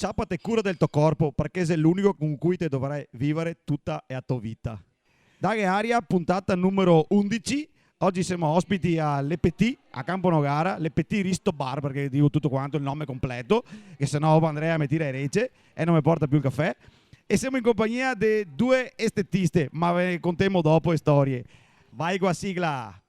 Sappate cura del tuo corpo, perché sei l'unico con cui te dovrai vivere tutta la tua vita. Daghe Aria, puntata numero 11. Oggi siamo ospiti all'EPT, a Campo Nogara, l'EPT Risto Bar, perché dico tutto quanto il nome completo, che sennò Andrea mi tira rece e non mi porta più il caffè. E siamo in compagnia di due estetiste, ma ve ne contiamo dopo le storie. Vai qua sigla!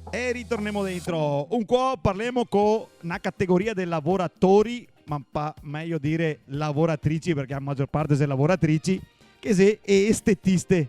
E ritorniamo dentro. Un po' parliamo con una categoria dei lavoratori, ma meglio dire lavoratrici, perché la maggior parte sono lavoratrici, che sono estetiste.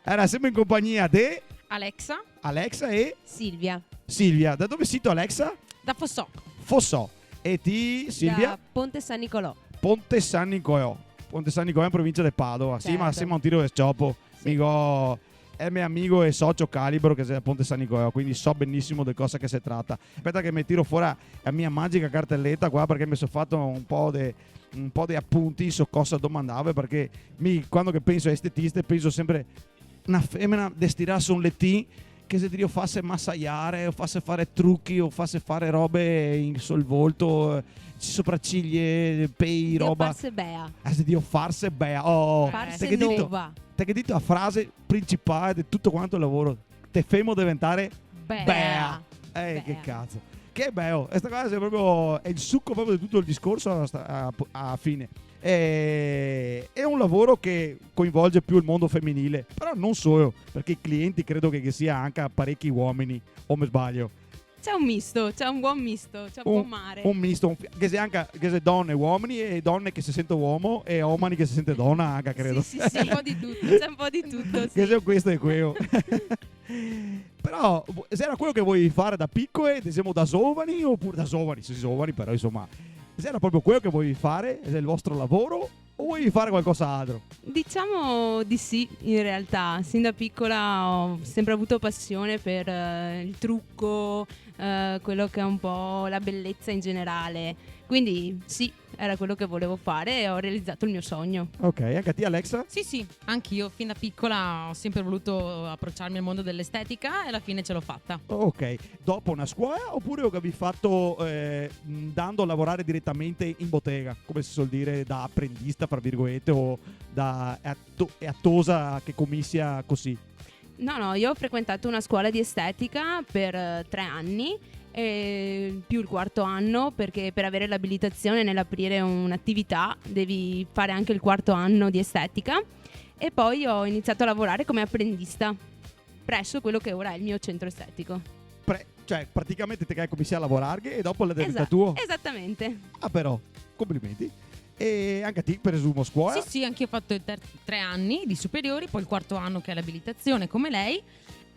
Allora, siamo in compagnia di Alexa e Silvia. Da dove sito Alexa? Da Fossò. Fossò. E ti, Silvia? Da Ponte San Nicolò. Ponte San Nicolò. Ponte San Nicolò in provincia di Padova. Certo. Sì, ma siamo a un tiro di scioppo. Sì. Mico... è mio amico e socio calibro che è a Ponte San Nicolò, quindi so benissimo di cosa che si tratta. Aspetta che mi tiro fuori la mia magica cartelletta qua, perché mi sono fatto un po' di appunti su cosa domandavo, perché quando che penso a estetiste penso sempre una femmina destinata su un lettino che se Dio fasse massaiare o fasse fare trucchi o fasse fare robe sul volto, sopracciglia, pei, roba. Farse bea. Se Dio farse bea. Oh, Farse te che dito- nuova. te che dito la frase principale di tutto quanto il lavoro, te femo diventare bea. Bea. Che cazzo, che bello, questa cosa è proprio è il succo proprio di tutto il discorso a fine. È un lavoro che coinvolge più il mondo femminile, però non solo, perché i clienti credo che sia anche parecchi uomini, o mi sbaglio? C'è un misto, c'è un buon misto, c'è un buon mare. Un misto, che sia anche che sia donne e uomini, e donne che si sente uomo e uomini che si sente donna anche, credo. Sì, c'è un po' di tutto, c'è un po' di tutto, Che sì. sia questo e quello. Però se era quello che vuoi fare da piccole, diciamo da giovani, oppure da giovani, sì, giovani, però insomma, se era proprio quello che vuoi fare, è il vostro lavoro, o vuoi fare qualcos'altro? Diciamo di sì, in realtà. Sin da piccola ho sempre avuto passione per il trucco, quello che è un po' la bellezza in generale. Quindi sì, era quello che volevo fare e ho realizzato il mio sogno. Ok, anche a te Alexa? Sì, anch'io fin da piccola ho sempre voluto approcciarmi al mondo dell'estetica e alla fine ce l'ho fatta. Ok, dopo una scuola oppure lo avevi fatto dando a lavorare direttamente in bottega, come si suol dire, da apprendista, fra virgolette, o da attosa che commissia così? No, io ho frequentato una scuola di estetica per 3 anni, e più il quarto anno, perché per avere l'abilitazione nell'aprire un'attività devi fare anche il quarto anno di estetica, e poi ho iniziato a lavorare come apprendista presso quello che ora è il mio centro estetico. Cioè, praticamente te che hai cominciato a lavorare e dopo l'hai diventato tuo? Esattamente. Ah, però, complimenti. E anche a te, presumo, scuola? Sì, anch'io ho fatto 3 anni di superiori, poi il quarto anno che è l'abilitazione come lei.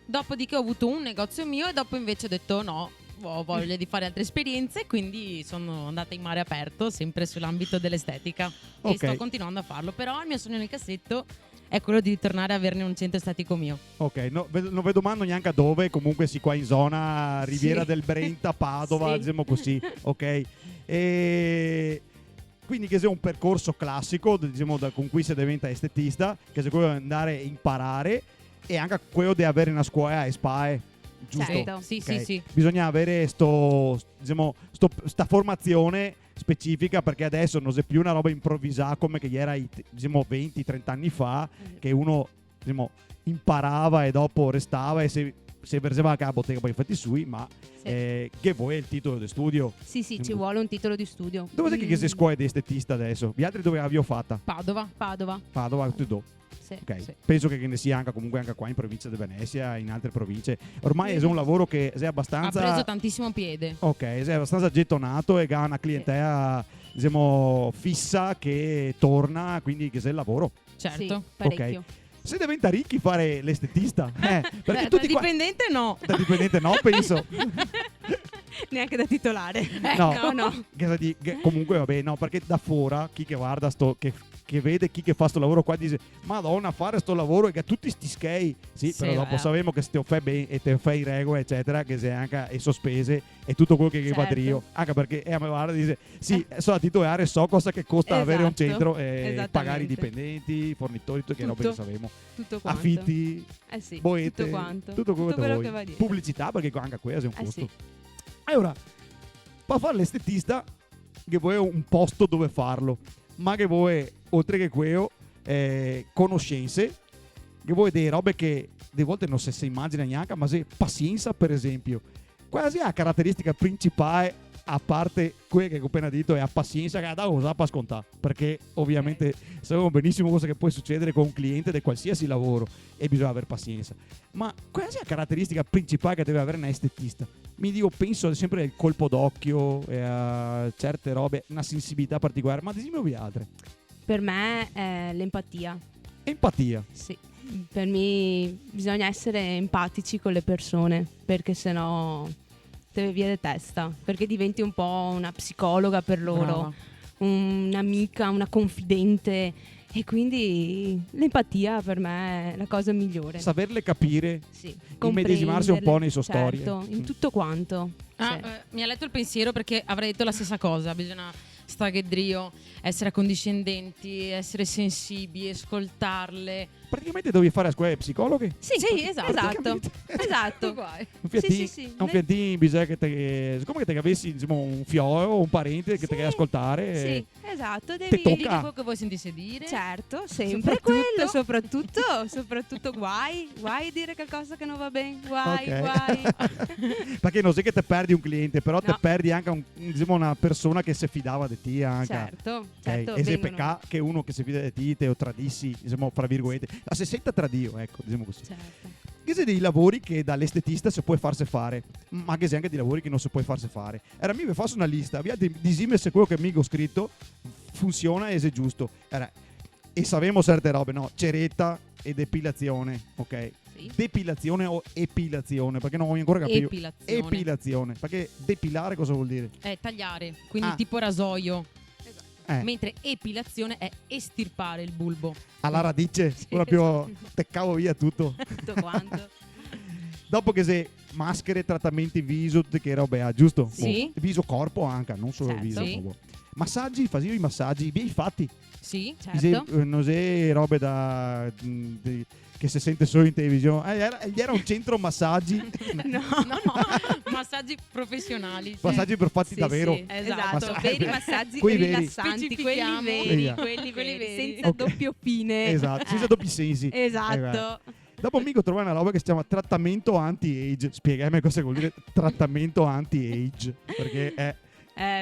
Dopodiché ho avuto un negozio mio e dopo invece ho detto no, ho voglia di fare altre esperienze, quindi sono andata in mare aperto, sempre sull'ambito dell'estetica. Ok. E sto continuando a farlo, però il mio sogno nel cassetto è quello di ritornare a averne un centro estetico mio. Ok, non vedo mando neanche a dove, comunque si qua in zona Riviera Sì. del Brenta, Padova, Sì. diciamo così, ok? E quindi che sia un percorso classico, diciamo, con cui si diventa estetista, che sia quello di andare a imparare e anche quello di avere una scuola e SPAE, giusto? Certo. Sì, Ok. sì. Bisogna avere sta formazione specifica, perché adesso non è più una roba improvvisata come che era diciamo 20-30 anni fa, che uno diciamo, imparava e dopo restava e se versava anche la bottega poi fatti sui, ma Sì. che vuoi è il titolo di studio. Sì, ci vuole un titolo di studio. Dove sei che sei scuola di estetista adesso? Gli altri dove avevo fatta? Padova. Padova. Padova, tu do. Sì, Ok, sì. penso che ne sia anche comunque anche qua in provincia di Venezia, in altre province. Ormai è un lavoro che è Ha abbastanza preso tantissimo piede. ok, è abbastanza gettonato e ha una clientela diciamo fissa che torna, quindi che se il lavoro. Certo. Sì, parecchio. Se diventa ricchi fare l'estetista, perché Da tutti qua dipendente no. da dipendente no, penso. Neanche da titolare. No. no. Che comunque vabbè, no, perché da fuori chi che guarda che vede chi che fa sto lavoro qua dice Madonna, fare sto lavoro e che tutti sti schei. Sì, Sì, però dopo vabbè. sappiamo che se te lo fai bene e te lo fai regole eccetera, che sei anche e sospese e tutto quello che va Certo. drio, anche perché a me guarda dice sì, so a titolare, so cosa che costa avere un Esatto, centro e esattamente. pagare i dipendenti, fornitori, tutto che robe che Tutto. sappiamo. Tutto quanto. Affitti, Eh sì, boete, tutto quanto. tutto quello quello vuoi. che va dietro. Pubblicità, perché anche questo è un costo. Sì. E ora, per fare l'estetista, che vuoi un posto dove farlo, ma che vuoi, oltre che quello, conoscenze, che vuoi delle robe che di volte non si immagina neanche, ma se pazienza, per esempio. Quasi la caratteristica principale, a parte quelle che ho appena detto, è la pazienza che da cosa per scontare, perché ovviamente sappiamo benissimo cosa che può succedere con un cliente di qualsiasi lavoro e bisogna avere pazienza. Ma quasi la caratteristica principale che deve avere un estetista. Mi dico, penso sempre al colpo d'occhio, a certe robe, una sensibilità particolare, ma ad esempio vi altre. Per me è l'empatia. Empatia. Sì. Per me bisogna essere empatici con le persone, perché sennò te ne viene testa, perché diventi un po' una psicologa per loro, Brava. un'amica, una confidente, e quindi l'empatia per me è la cosa migliore. Saperle capire. Sì, immedesimarsi un po' nei suoi certo, storie. in tutto quanto. Ah, Sì. mi ha letto il pensiero perché avrei detto la stessa cosa. Bisogna stare drio, essere accondiscendenti, essere sensibili, ascoltarle. Praticamente devi fare a scuola psicologhe. Sì, esatto. esatto. Esatto. Uguale. Un fiatino, sì. un fiatino bisogna che te, siccome che te avessi diciamo, un figlio o un parente che Sì, te deve ascoltare. Sì, esatto, Te devi tocca. Digli quello che vuoi sentirsi dire. Certo, sempre Soprattutto. quello, soprattutto guai a dire qualcosa che non va bene, guai. Ok. Perché non sei che te perdi un cliente, però te No. perdi anche diciamo, una persona che si fidava di te anche. Certo, Ok? certo. E se vengono- pecca che uno che si fida di te te lo tradissi, diciamo, fra virgolette, la si senta tradio, ecco, diciamo così. Certo. Che sono dei lavori che dall'estetista si può farsi fare, ma che sono anche dei lavori che non si può farsi fare. Era mi faccio una lista, via di se quello che mi ho scritto funziona e se è giusto. E sappiamo certe robe, no? Ceretta e depilazione, ok? Sì. Depilazione o epilazione, perché non ho ancora capito. Epilazione. Epilazione, perché depilare cosa vuol dire? È tagliare, quindi Ah. tipo rasoio. Mentre Mentre epilazione è estirpare il bulbo. alla radice, Sì, proprio te cavo via tutto. Tutto quanto. Dopo che se maschere, trattamenti viso, tutte che robe ha, giusto? Sì. Boh. Viso, corpo anche, non solo Certo. viso. Sì. boh. Massaggi, facevo i massaggi, bei fatti. Sì. Certo. Non sei robe che si sente solo in televisione. Era un centro massaggi, No. No, massaggi professionali. sì. massaggi per fatti Sì, davvero. sì, esatto, Massaggi- veri massaggi Quelli veri. rilassanti, quelli Specifichiamo. veri, Via. quelli Quelli veri, veri. senza Ok. doppio fine. Esatto, senza doppi sensi. Esatto. Dopo amico trovai una roba che si chiama trattamento anti-age. Spiegami cosa vuol dire trattamento anti-age. Perché è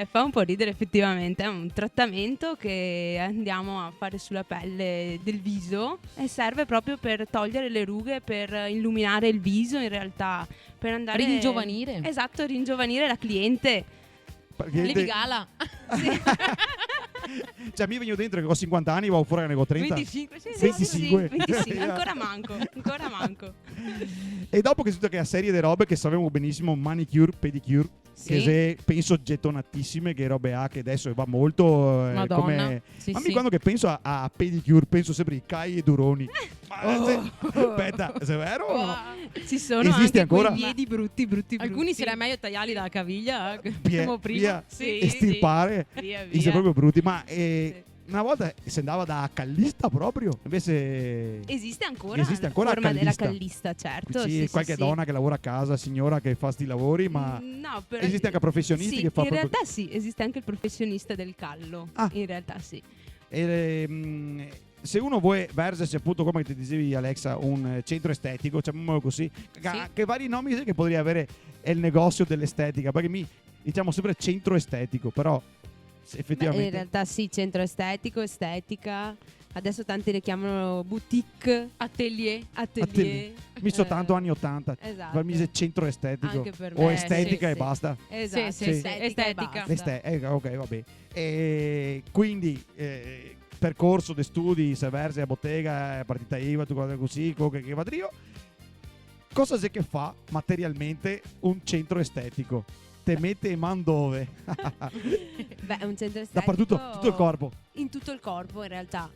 Fa un po' ridere effettivamente, è un trattamento che andiamo a fare sulla pelle del viso e serve proprio per togliere le rughe, per illuminare il viso in realtà, per andare... Ringiovanire. Esatto, ringiovanire la cliente. Lady Gala. Cioè mi vengo dentro che ho 50 anni, vado fuori che ne ho 30. 25. Sì, 25. 25, ancora manco. E dopo che tutta che la serie di robe che sappiamo benissimo, manicure, pedicure, che se penso gettonatissime, che robe ha che adesso va molto Madonna. come... Sì, Ma sì. quando che penso a pedicure penso sempre ai Cai e Duroni. Ma aspetta, è vero? o no? Ci sono Esiste anche ancora? quei piedi brutti. Alcuni sarà meglio tagliarli dalla caviglia. Via, Come prima. via, Sì, estirpare, Via, e sei proprio brutti. Ma una volta si andava da callista proprio, invece Esiste ancora Esiste ancora la forma della callista. callista, certo. sì, sì, qualche sì. donna che lavora a casa, signora che fa sti lavori, ma No, però esiste anche professionisti sì, che fa in proprio... realtà sì, esiste anche il professionista del callo. Ah. In realtà sì. Se uno vuole versersi appunto come ti dicevi Alexa un centro estetico, chiamiamolo così, che vari nomi sai che potrebbe avere è il negozio dell'estetica, perché diciamo sempre centro estetico, però Beh, effettivamente in realtà sì, centro estetico, estetica. Adesso tanti le chiamano boutique, Atelier. atelier. Mi so tanto anni 80. Esatto. Per me centro estetico. Anche per O me, estetica sì, e sì. basta. Esatto, Sì, sì, sì. Estetica. basta. Ok, vabbè. E quindi percorso di studi, Seversi a bottega, partita IVA, tu cose così, che vadrio. Cosa c'è che fa materialmente un centro estetico? Te mette in man dove? Beh, un centro estetico Dappertutto, tutto il corpo. in tutto il corpo in realtà,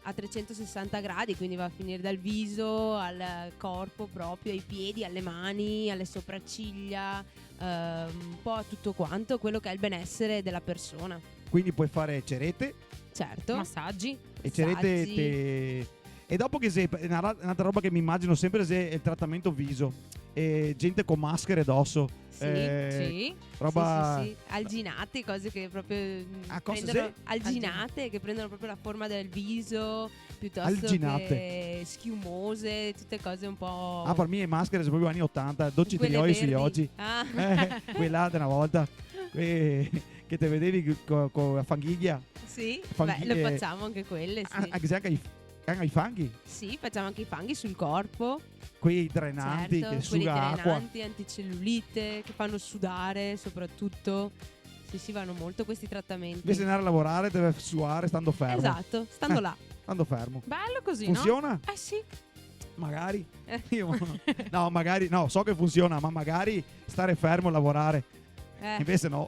a 360 gradi, quindi va a finire dal viso al corpo proprio, ai piedi, alle mani, alle sopracciglia, un po' a tutto quanto quello che è il benessere della persona. Quindi puoi fare cerete Certo. Massaggi. e cerete Massaggi. e dopo che sei un'altra roba che mi immagino sempre è il trattamento viso. Gente con maschere addosso. Sì, Sì. Roba Sì. Alginate, cose che proprio cosa prendono, sì? alginate, che prendono proprio la forma del viso, piuttosto Alginate. che schiumose, tutte cose un po'. Ah, per me le maschere sono proprio anni 80, dolci quelle trioi sugli verdi. oggi. Ah. Quella di una volta. Che te vedevi con la fanghiglia. Sì, Fanghi- beh, lo facciamo anche quelle, sì. Anche ai fanghi. Sì, facciamo anche i fanghi sul corpo. Quei drenanti Certo, che quelli suga acqua. drenanti, anticellulite, che fanno sudare soprattutto. Sì, vanno molto questi trattamenti. Invece di andare a lavorare deve suare stando fermo. Esatto, stando là. Stando fermo. Bello così, Funziona? no? Eh sì. Magari. No, magari. No, so che funziona, ma magari stare fermo a lavorare. Invece no.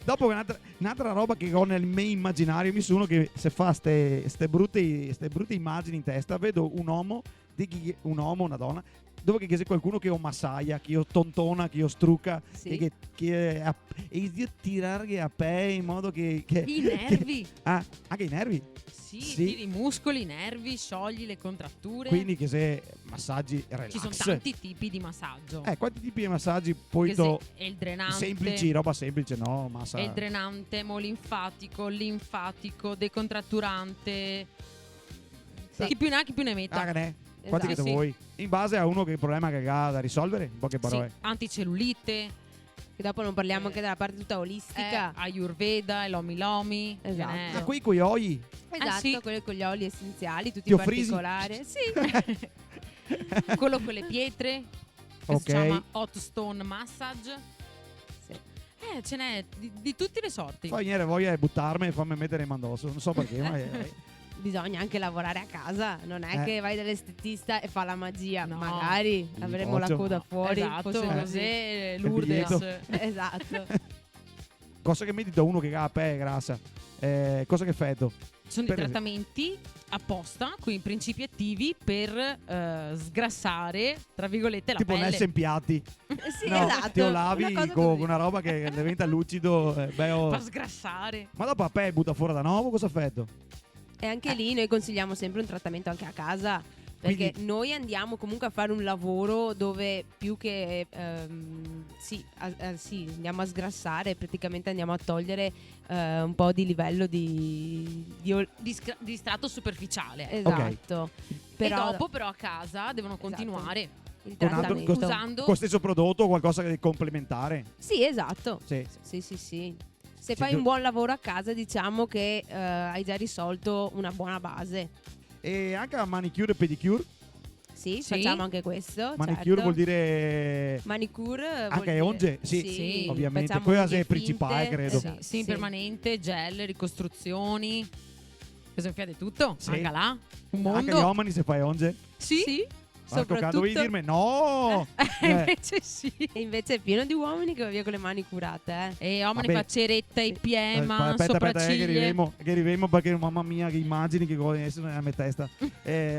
Dopo un'altra roba che ho nel mio immaginario, mi sono che se fa ste brutte immagini in testa, vedo un uomo, una donna, dove che c'è qualcuno che o massaia, che o tontona, che o strucca, Sì. e io tirare a pe in modo che I nervi. anche i nervi. Sì, Sì. tiri i muscoli, i nervi, sciogli le contratture. Quindi che se massaggi relax. Ci sono tanti tipi di massaggio. Quanti tipi di massaggi poi Che se- è il drenante. semplici, roba semplice, no, massa. È il drenante, emolinfatico, linfatico, decontratturante. Sì. Chi più ne ha, chi più ne metta. Ah, che ne? Quanti Esatto. che te vuoi? In base a uno che problema che ha da risolvere, in poche Sì, parole. anticellulite, Che dopo non parliamo anche della parte tutta olistica. Ayurveda, Lomi Lomi. Esatto. ce n'è. Ah, qui coi oi. Esatto, sì. quelli con gli oli essenziali, tutti Ti offrisi? particolari. Sì. Quello con le pietre, che Ok. si chiama Hot Stone Massage. Sì. Ce n'è di tutte le sorti. Poi venire voglia di buttarmi e farmi mettere in mandosso. Non so perché, ma Bisogna anche lavorare a casa, non è che vai dall'estetista e fa la magia. No. Magari avremo la Boccio. coda fuori. Esatto, fosse così. così, lieto. Lourdes. Esatto. cosa che mi dito uno che ha la pe grassa. Cosa che fetto? Sono Per dei esempio. trattamenti apposta, quindi principi attivi per sgrassare, tra virgolette, la Tipo pelle. Nelson Piatti. Sì, No, esatto. te lo lavi Una cosa con così. una roba che diventa lucido. Fa sgrassare. Ma dopo a pe butta fuori da nuovo, cosa fetto? E anche lì noi consigliamo sempre un trattamento anche a casa. Perché Quindi- noi andiamo comunque a fare un lavoro dove più che sì, andiamo a sgrassare, praticamente andiamo a togliere un po' di livello Di strato superficiale. esatto. Però e dopo però a casa devono continuare. il Con, altro, trattamento- usando- con stesso prodotto o qualcosa di complementare? Sì, esatto. Sì. Sì. Se fai un buon lavoro a casa, diciamo che hai già risolto una buona base. E anche a manicure e pedicure. Sì, Sì. facciamo anche questo. Manicure certo. vuol dire Manicure vuol anche dire- onge? Sì, Sì, ovviamente. facciamo Quella unghie è principale, finte. credo. Sì, sì, permanente, gel, ricostruzioni. Cosa fate tutto? Sì. Anche là. Un Anche gli mondo. uomini se fai onge. Sì. Marco, soprattutto dovevi dirmi no. Invece sì. e invece è pieno di uomini che va via con le mani curate, E uomini Vabbè. fa ceretta, IPM, Aspetta, sopracciglia. che arriviamo perché mamma mia che immagini che vogliono essere nella mia testa.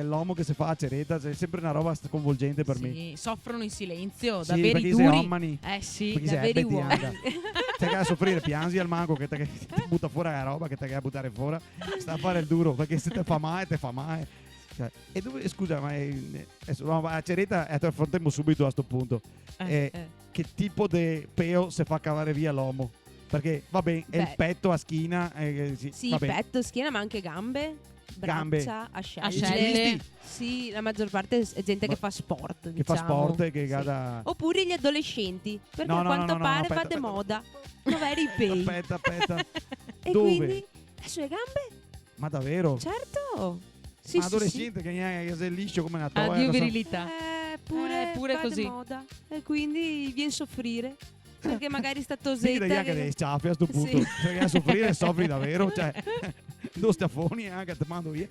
L'uomo che si fa a ceretta è sempre una roba sconvolgente per me. Sì, soffrono in silenzio, da Sì, veri perché sei duri. uomini. Sì. Perché da sei veri Betty uomini. Anga. C'è che a soffrire, piangi al manco che ti butta fuori la roba che ti a buttare fuori. Sta a fare il duro perché se te fa male, te fa male. Cioè, e dove, scusa, ma a ceretta affrontiamo subito a sto punto. Che tipo di peo se fa cavare via l'uomo? Perché va bene, è il Beh. petto a schiena. Sì, va bene. petto, schiena, ma anche gambe, Gambe. braccia, ascelle. Ascelle. Sì, la maggior parte è gente Ma- che fa sport, Che fa diciamo. sport e che Sì. gada. Oppure gli adolescenti, perché No, a no, quanto no, no, pare aspetta, va de aspetta. moda. Dov'è i pei? Aspetta. E Dove? quindi sulle gambe Ma davvero? Certo. Sì, Ma sì, adolescente che è liscio come una toia. Addio non so. virilità. Pure Pure così. moda. E quindi viene soffrire. Perché magari sta Sì, tosetta. dai anche dei sciaffi a sto punto. Sì. Perché a soffrire soffri davvero. Cioè, due stafoni anche te mando via.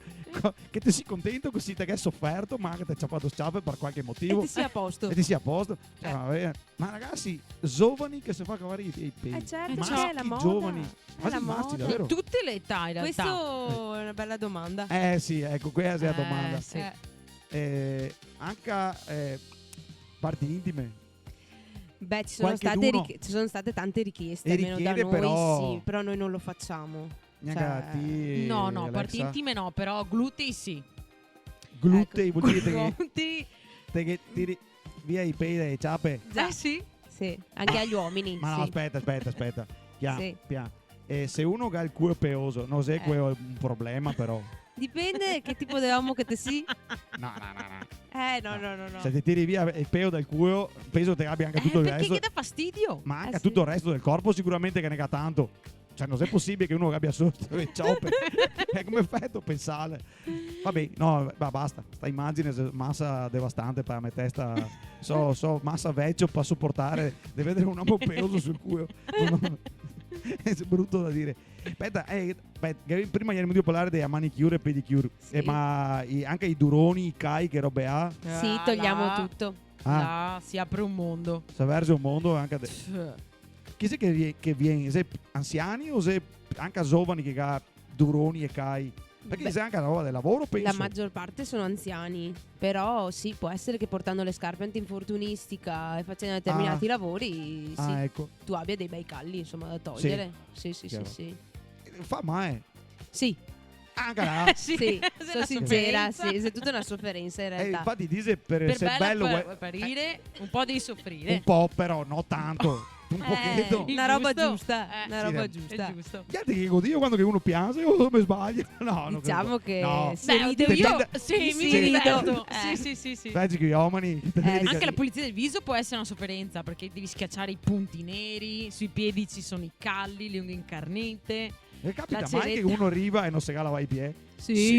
Che ti sei contento così te che hai sofferto, ma anche ti hai ciappato sciaffe per qualche E motivo. ti sia a posto. E ti sia a posto. Cioè, vabbè. Ma ragazzi, giovani che si fa cavare i peli. Certo, maschi c'è la moda. giovani. È Quasi la maschi, moda. davvero. Tutte le età in realtà. Questa è una bella domanda. Sì, ecco, questa è la domanda. Sì. Anche parti intime. Beh, ci sono state tante richieste, E almeno da richiede, noi, però- sì, però noi non lo facciamo. Neanche Cioè, a te, No, Alexa. parti intime no, però glutei sì. Glutei, vuol dire Glutei. che tiri via i peli dalle ciappe. Già. Sì. Sì, anche agli uomini. Ma no, sì. aspetta. Piano, Sì. piano. Se uno ha il culo peoso, non è quello un problema, però. Dipende che tipo di uomo che te sì. No. No. Se ti tiri via il pelo dal culo, penso che abbia anche tutto il Perché resto. che dà fastidio? Ma anche sì. tutto il resto del corpo sicuramente che ne ha tanto. Cioè non è possibile che uno abbia solo le cioppe. È come effetto pensare. Vabbè, no, basta. Sta immagine è massa devastante per la mia testa. So massa vecchio per sopportare di vedere un uomo peloso sul culo. È brutto da dire. Aspetta, prima ieri mi parlare di manicure e pedicure. Sì. Ma anche i duroni, i kai, che robe ha. Sì, togliamo tutto. Là si apre un mondo. Si verge un mondo anche. Chi è che viene? Se anziani o se anche giovani che ha duroni e cai? Perché Beh, se anche la roba del lavoro penso. la maggior parte sono anziani, però sì, può essere che portando le scarpe antinfortunistica e facendo determinati lavori sì, Ecco. tu abbia dei bei calli insomma da togliere. Sì. Chiaro. Sì. Fa mai. Sì, Anche là. sì, Se sono la sincera, sofferenza. sì, è tutta una sofferenza in realtà. Infatti dice per Per essere bello bella vuoi- apparire, un po' devi soffrire. un po', però no tanto. Un pochetto. Una roba Giusto? giusta, una Sì, roba è giusta. È giusto. Gli altri che godio quando che uno piange o mi sbaglio. No, non Diciamo credo. che No. se Beh, rido oddio, io Dipende- sì, mi sì, diverto. rido. Sì. Pensi che gli uomini. Anche la pulizia del viso può essere una sofferenza perché devi schiacciare i punti neri, sui piedi ci sono i calli, le unghie incarnite. E capita la mai che ceretta. uno arriva e non si lava i piedi?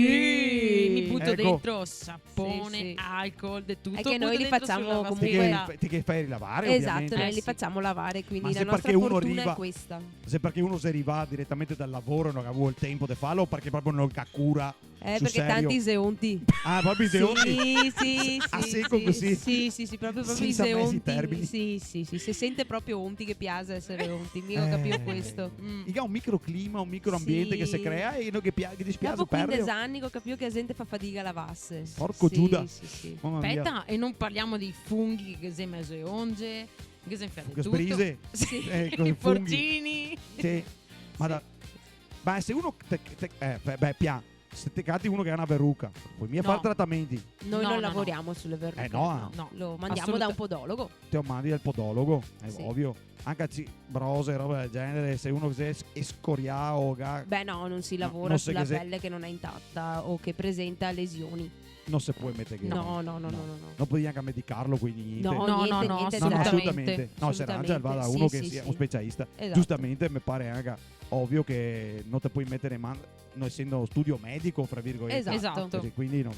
Sì, mi butto Ecco. dentro sapone, Sì. alcol, di tutto. È che noi butto li dentro facciamo sulla comunque- lavastoviglie. Ti che fai rilavare Esatto, ovviamente. noi li sì. facciamo lavare, quindi Ma la se nostra perché uno fortuna arriva- è questa. Se perché uno si arriva direttamente dal lavoro e non ha avuto il tempo di farlo o perché proprio non ha cura. Sul Perché serio? tanti seonti. Ah, proprio i seonti? Sì, A secco così? Sì, proprio i Senza mezzi seonti. termini? Sì, si sente proprio onti che piace essere onti. Io capisco questo. Mm. Il ha un microclima, un microambiente Sì. che si crea e che dispiace Dopo 15 perdere. anni ho capito che la gente fa fatica a lavasse. Porco Sì, Giuda. Sì. Mamma mia. Aspetta, e non parliamo dei funghi che si messo le onge, che si infia Che tutto. sprise. Sì, Con i i funghi. porcini. Sì. Ma se uno piano. Se te catti uno che ha una verruca, puoi mica No. fare trattamenti. Noi No, non no, lavoriamo sulle verruche. No. Lo mandiamo da un podologo. Te lo mandi dal podologo, è Sì. ovvio. Anche brose, roba del genere, se uno si è scoriato o Beh no, non si No, lavora non so sulla che se- pelle che non è intatta o che presenta lesioni. non si può mettere che No. non puoi neanche medicarlo, quindi niente. No, No, niente, no, niente, No, zero. assolutamente. No, se arrangia va da Assolutamente, uno sì, che sì, sia sì. un specialista. Esatto. Giustamente mi pare anche ovvio che non ti puoi mettere in mano, non essendo studio medico, fra virgolette. Esatto. Così, quindi non.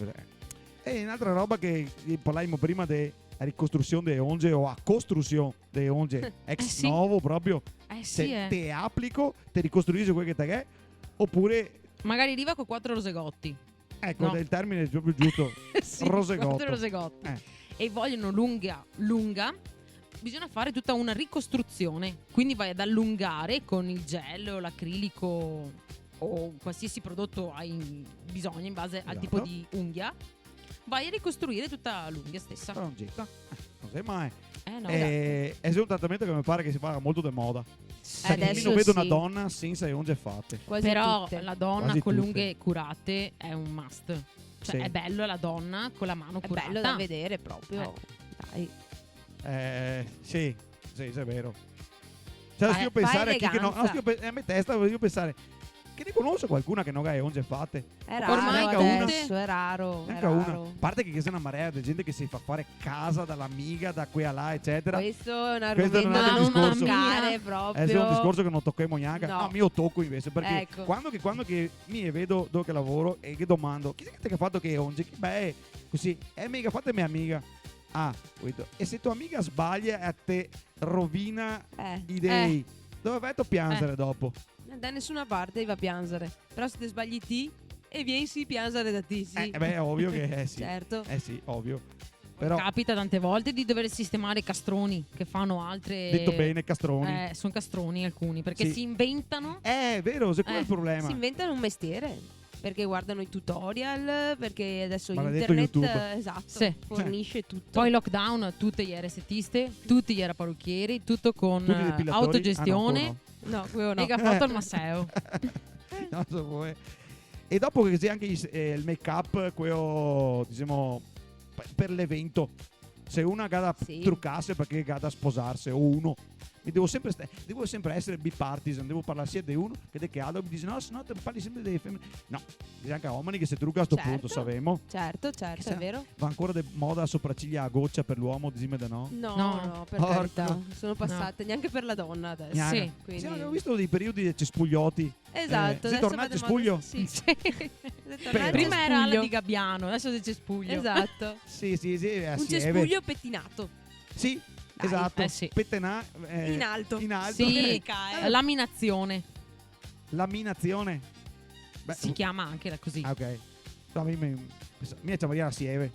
E un'altra roba che parlavamo prima di ricostruzione delle onge o a costruzione delle onge ex sì. novo proprio. Sì, Se te applico, ti ricostruisci quel che te è, oppure Magari arriva con 4 rosegotti. ecco No. il termine è proprio giusto. Sì, Rosegotto. 4 rosegotti. Eh. E vogliono lunga, bisogna fare tutta una ricostruzione. Quindi vai ad allungare con il gel o l'acrilico o qualsiasi prodotto hai bisogno in base al Esatto. tipo di unghia. Vai a ricostruire tutta l'unghia stessa. Non sai mai. No. È un trattamento che mi pare che si fa molto di moda. Sì. adesso Io non vedo sì. una donna senza le unghie fatte. Quasi Però tutte. la donna Quasi con le tutte. unghie curate è un must. Cioè Sì. è bello la donna con la mano È curata. bello da vedere proprio. Dai. Sì, è vero. Cioè, Fai- io pensare fai che no, eleganza. a me testa voglio pensare che ne conosco qualcuna che non ha onge fatte. È raro Ormai adesso, è raro. Neanche una. A parte che c'è una marea di gente che si fa fare casa dall'amiga, da qui a là, eccetera. Questo è un Questo è un argomento altro da non discorso. toccare proprio. È un discorso che non tocchiamo neanche. No. No, io tocco invece. Perché Ecco. quando che mi vedo dove che lavoro e che domando, chi è che ha fatto che onge? Beh, così, amica, fate mia amica. Ah, ho detto, e se tua amica sbaglia a te rovina i dei, dove vai a piangere dopo? Da nessuna parte va a piangere. Però se ti sbagli ti e vieni a piangere da te, sì. Beh, è ovvio che sì. Certo. Sì, ovvio. Però, capita tante volte di dover sistemare castroni che fanno altre. detto bene, castroni. Sono castroni alcuni perché Sì. si inventano. È vero, se quello è il problema. Si inventano un mestiere. Perché guardano i tutorial, perché adesso Maledetto internet YouTube. Esatto, Sì. fornisce tutto. Poi lockdown, tutte gli RSTiste, tutti gli parrucchieri, tutto con Tutti i depilatori. autogestione. Ah, no, No, quello no. E che ha fatto il Masseo. Non so come. E dopo che c'è anche il make up, quello diciamo per l'evento. Se una gada Sì. truccasse perché gada sposarsi o uno, mi devo sempre essere bipartisan, devo parlare sia di uno che di che altro. Mi dice no, se no te parli sempre dei femmine. No, c'è anche uomini che se trucca a sto Certo. punto, sapemo. Certo, Chissà. è vero. Va ancora di moda sopracciglia a goccia per l'uomo, dime da no. No, No. no, per Porco. carità. Sono passate neanche per la donna adesso. Neanche. Sì. Quindi... Sì, avevo visto dei periodi di cespugliotti. Esatto. sei adesso tornato va di a Spuglio? moda- Sì. Sì. È tornato Però- Prima a era la Spuglio. di Gabbiano, adesso c'è Spuglio. Esatto. Sì, Un assieme. cespuglio pettinato. Sì, Dai. esatto. Sì. Pettenà In alto. In alto. Sì. Verticale. Laminazione Laminazione. Beh, si chiama anche così. Ah, ok. No, mi chiamaria la sieve.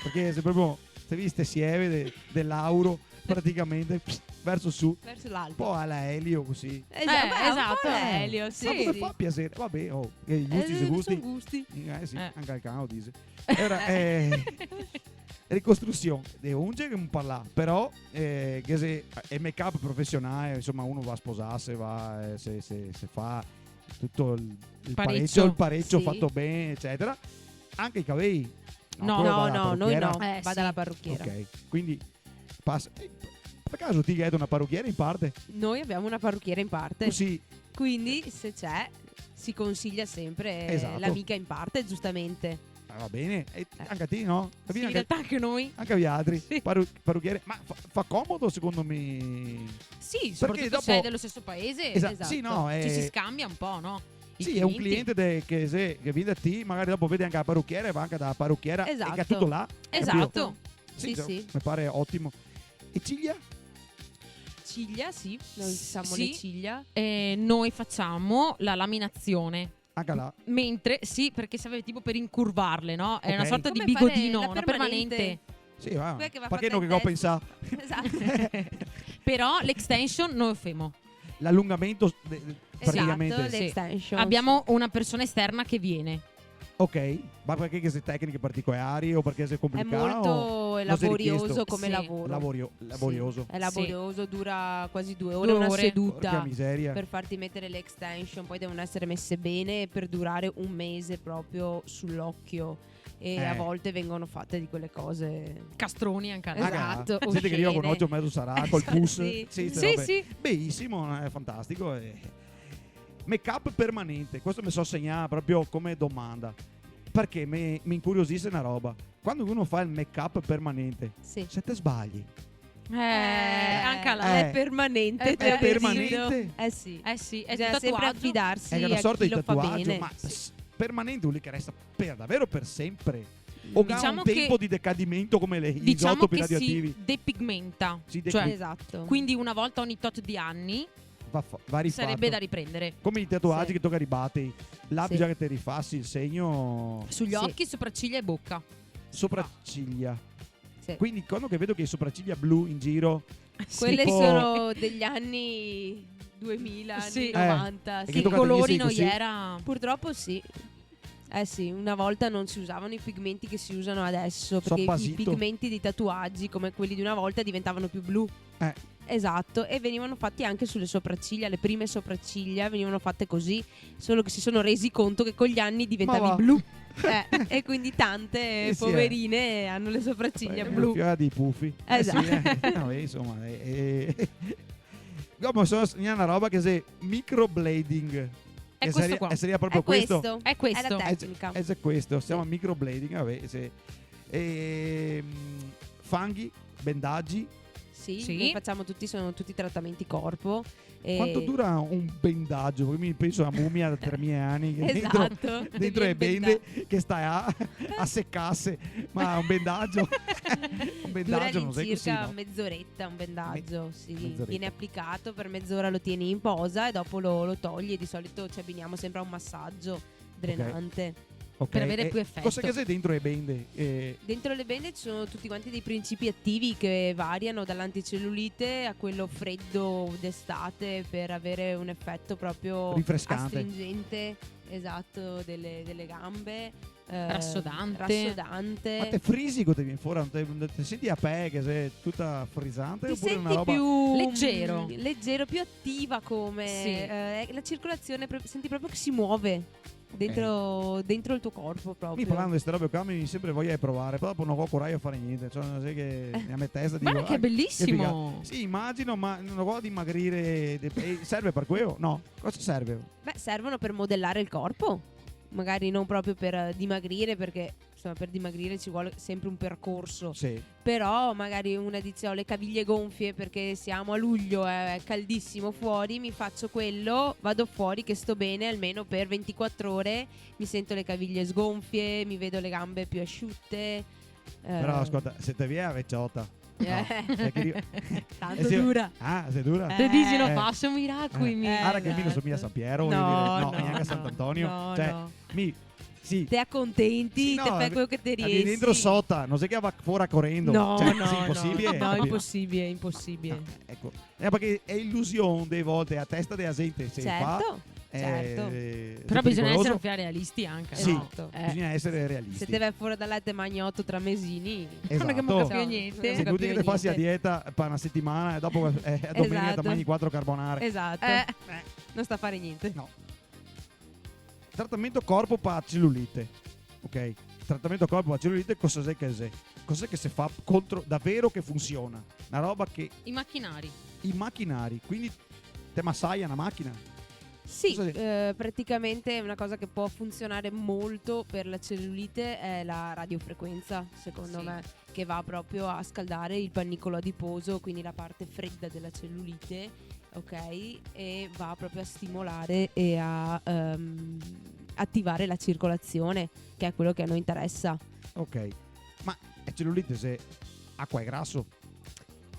Perché se proprio se viste sieve dell'auro praticamente verso su. Verso Un l'alto. po' alla Elio così. esatto. Elio, sì. Ma come sì. fa a piacere? Vabbè, i gusti Sono gusti. gusti. Sì, Eh. anche al cano dice. Ora, ricostruzione di unge che non parla, però che se è make up professionale, insomma uno va a sposarsi, va se fa tutto il Parecchio. parecchio Sì. fatto bene, eccetera. Anche i capelli. No, quello va No, alla no, noi parrucchiera. no. Va sì. dalla parrucchiera. Ok, quindi passa. Per caso ti hai una parrucchiera in parte? Noi abbiamo una parrucchiera in parte. Così. Quindi se c'è si consiglia sempre Esatto. l'amica in parte, giustamente. Va bene. E anche a te, no? Va Sì, bene in realtà anche noi. anche agli altri. Sì. Parrucchiere. Ma fa comodo secondo me. Sì, soprattutto dopo- se è dello stesso paese. Esatto. Sì, no, Ci si scambia un po', no? I Sì, è un clienti. cliente che viene da te, magari dopo vede anche la parrucchiera e va anche dalla parrucchiera e Esatto. che è tutto là. Esatto. Sì, sì. Mi pare ottimo. E ciglia? Ciglia, sì. Noi usiamo Sì. le ciglia. Noi facciamo la laminazione. Anche là. Mentre, sì, perché serve tipo per incurvarle, no? È Ok. una sorta Come di fare bigodino, la una permanente. Sì, va. Quella che va Perché fatta non in che ho testa. pensato? Esatto. Però l'extension noi lo femo. L'allungamento praticamente. Esatto, Sì. l'extension. Abbiamo una persona esterna che viene. Ok, ma perché che se tecniche particolari o perché se è È complicato? molto non si è laborioso richiesto? come Sì. lavoro. Laborioso. Sì, è laborioso, dura quasi 2 ore, 2 una ore. seduta Porca miseria. per farti mettere le extension, poi devono essere messe bene per durare un mese proprio sull'occhio e a volte vengono fatte di quelle cose. Castroni anche Ah, Esatto, siete che arriva con oscene. occhio mezzo sarà col pus. Sì. ste Sì, robe. sì. Benissimo, è fantastico. Make up permanente, questo mi so segnare proprio come domanda. Perché mi incuriosisce una roba. Quando uno fa il make up permanente, Sì. se te sbagli, Anche là. È permanente. È te lo permanente? decido. Eh sì. Eh sì, è Bisogna di sempre tatuaggio. affidarsi è una a sorta chi di lo fa tatuaggio, bene. ma permanente vuol dire che resta davvero per sempre. O ha Diciamo un tempo che- di decadimento come gli Diciamo isotopi che radioattivi. si depigmenta. Si Cioè, Esatto. quindi una volta ogni tot di anni va rifatto. sarebbe da riprendere. Come i tatuaggi Sì. che tocca ribatti. Là Sì. bisogna che ti rifassi il segno Sugli Sì. occhi, sopracciglia e bocca. sopracciglia. Sì. Quindi quando che vedo che i sopracciglia blu in giro, Quelle tipo- sono degli anni 2000, anni Sì. 90. E Sì. che I tocca colori tenersi non così? era. Purtroppo sì. Eh sì, una volta non si usavano i pigmenti che si usano adesso, perché i basito. pigmenti di tatuaggi come quelli di una volta diventavano più blu. Esatto, e venivano fatti anche sulle sopracciglia, le prime sopracciglia venivano fatte così, solo che si sono resi conto che con gli anni Ma diventavi va. blu. E quindi tante Sì, poverine hanno le sopracciglia blu. Fiora di puffi. Esatto. No, insomma, no, ma sono segnare una roba che si microblading. È che questo qua. Seria proprio È questo. È questo. È la tecnica. È questo, siamo a Sì. microblading, vabbè, fanghi, bendaggi. Sì, Sì. noi facciamo sono tutti trattamenti corpo. Quanto dura un bendaggio? Perché mi penso a mummia da 3.000 anni che Esatto. dentro le bende che stai a seccasse, ma un bendaggio un Dura bendaggio non sei così, all'incirca no? mezz'oretta un bendaggio, sì. Mezz'oretta. Viene applicato per mezz'ora, lo tieni in posa e dopo lo togli, e di solito ci abbiniamo sempre a un massaggio drenante. Ok, per avere e più effetto. Cosa che c'è dentro le bende? Dentro le bende ci sono tutti quanti dei principi attivi che variano dall'anticellulite a quello freddo d'estate per avere un effetto proprio Rinfrescante. astringente, esatto, delle gambe. Rassodante. Ma te frisico ti viene fuori? Non ti senti a pe che sei tutta frizzante? Ti Oppure senti una roba... più Leggero. leggero, più attiva come Sì. la circolazione, senti proprio che si muove dentro il tuo corpo proprio. Mi parlando di queste robe qua mi sempre voglia di provare, poi dopo non ho coraggio a fare niente, cioè non sai che nella mia testa dico Guarda che "Ah, bellissimo. figata". Sì, immagino, ma non ho di dimagrire, serve per quello? No, cosa serve? Beh, servono per modellare il corpo. Magari non proprio per dimagrire, perché insomma per dimagrire ci vuole sempre un percorso. Sì. Però magari una dice ho le caviglie gonfie perché siamo a luglio, è caldissimo fuori, mi faccio quello, vado fuori che sto bene almeno per 24 ore, mi sento le caviglie sgonfie, mi vedo le gambe più asciutte. Però ascolta, se te via vecchiotta. No, perché io- Tanto sì, dura. Ah, sei dura? Te dici non Eh. faccio miracoli. Guarda che mi non somiglia a San Piero, voglio dire, no, neanche a Sant'Antonio. No, Cioè, no. sì. Te accontenti, Sì, te no, fai quello che ti Vieni riesci. dentro sotto, non sai che va fuori correndo. No, Cioè, no, sì, impossibile. no, capito? impossibile, impossibile. Ecco. Perché è illusione delle volte a testa della gente se fa. Certo. Però bisogna essere un po' realisti anche. Sì, no? bisogna essere realisti. Se te vai fuori dal letto e mangi 8 tramesini, Esatto. Non è che mi capisco niente. Sì, inutile che passi a dieta per una settimana e dopo a domenica Esatto. ti mangi 4 carbonare. Esatto. Non sta a fare niente. No. Trattamento corpo per cellulite. Ok. Trattamento corpo per cellulite cosa è che è? Cos'è che si fa contro davvero che funziona? Una roba che I macchinari. i macchinari, quindi te massaglia una macchina. Sì, Cosa praticamente una cosa che può funzionare molto per la cellulite è la radiofrequenza, secondo Sì. me, che va proprio a scaldare il pannicolo adiposo, quindi la parte fredda della cellulite, ok? E va proprio a stimolare e a attivare la circolazione, che è quello che a noi interessa. Ok. Ma è cellulite se acqua e grasso.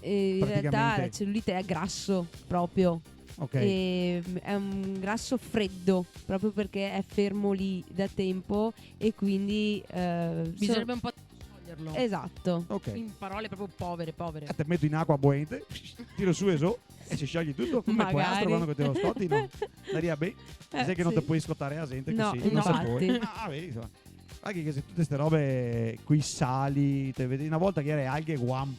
E in realtà Praticamente. la cellulite è grasso proprio. Ok. E è un grasso freddo proprio perché è fermo lì da tempo e quindi Bisognerebbe un po' toglierlo. esatto. Ok. In parole proprio povere. Te metto in acqua bollente, tiro su e su e si scioglie tutto come Magari. questro quando te lo scotti, no? Daria bene. Sai che non sì. ti puoi scottare la gente No, così, non si può. infatti. Ah, vedi, insomma. Anche che se tutte queste robe qui sali, te vedi una volta che era alghe guam.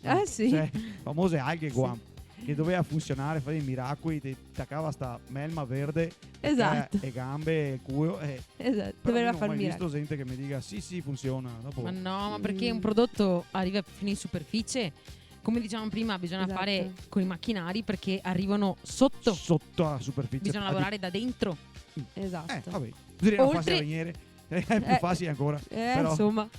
Ah, sì. Cioè, famose alghe guam. Che doveva funzionare, fare i miracoli, ti attaccava sta melma verde Esatto. e gambe e culo. Esatto. Però Doveva non ho far mai miracoli. visto gente che mi dica sì funziona. Dopo, Ma no, ma perché un prodotto arriva fino in superficie, come dicevamo prima, bisogna Esatto. fare con i macchinari perché arrivano sotto. sotto la superficie. Bisogna lavorare da dentro. Esatto. Vabbè, bisogna Oltre- farsi la liniere. È più facile ancora. Però, Insomma,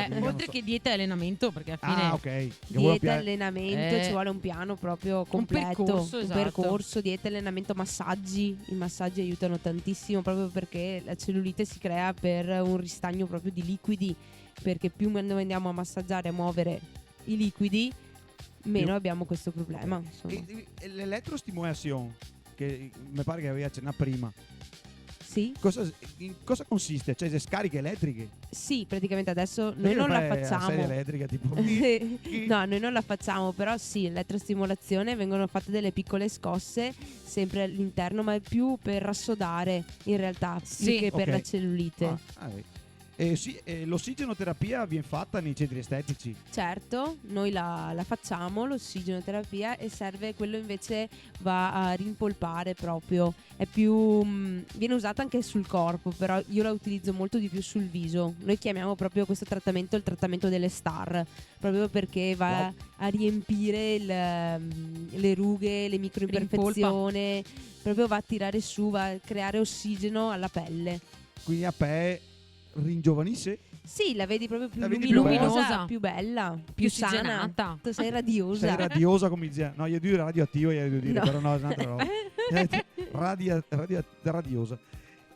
non Oltre so. che dieta e allenamento, perché alla fine Ah, ok. Che vuoi dieta, piare- allenamento, ci vuole un piano proprio completo. percorso, esatto. percorso, dieta, allenamento, massaggi. I massaggi aiutano tantissimo proprio perché la cellulite si crea per un ristagno proprio di liquidi. Perché più noi andiamo a massaggiare, a muovere i liquidi, meno Più- abbiamo questo problema. Insomma. E l'elettrostimolazione, che mi pare che avevi accennato prima, Sì? in cosa consiste? Cioè, se scariche elettriche? Sì, praticamente adesso Perché noi non la fai sedia facciamo. elettrica, tipo... No, noi non la facciamo, però sì, elettrostimolazione, vengono fatte delle piccole scosse sempre all'interno, ma è più per rassodare in realtà, Sì, più che per ok. la cellulite. Vedi. Sì, l'ossigenoterapia viene fatta nei centri estetici. Certo, noi la facciamo, l'ossigenoterapia, e serve, quello invece va a rimpolpare proprio, è più viene usata anche sul corpo, però io la utilizzo molto di più sul viso. Noi chiamiamo proprio questo trattamento il trattamento delle star, proprio perché va Wow. a riempire le rughe, le microimperfezioni, proprio va a tirare su, va a creare ossigeno alla pelle. Quindi a pe ringiovanisce. Sì, la vedi proprio più La vedi più luminosa, bella. più bella, Più sana. ossigenata. Tu sei radiosa. Sei radiosa come dice. No, io dico radioattivo, io devo dire, No. però no, è un'altra roba. Radiosa.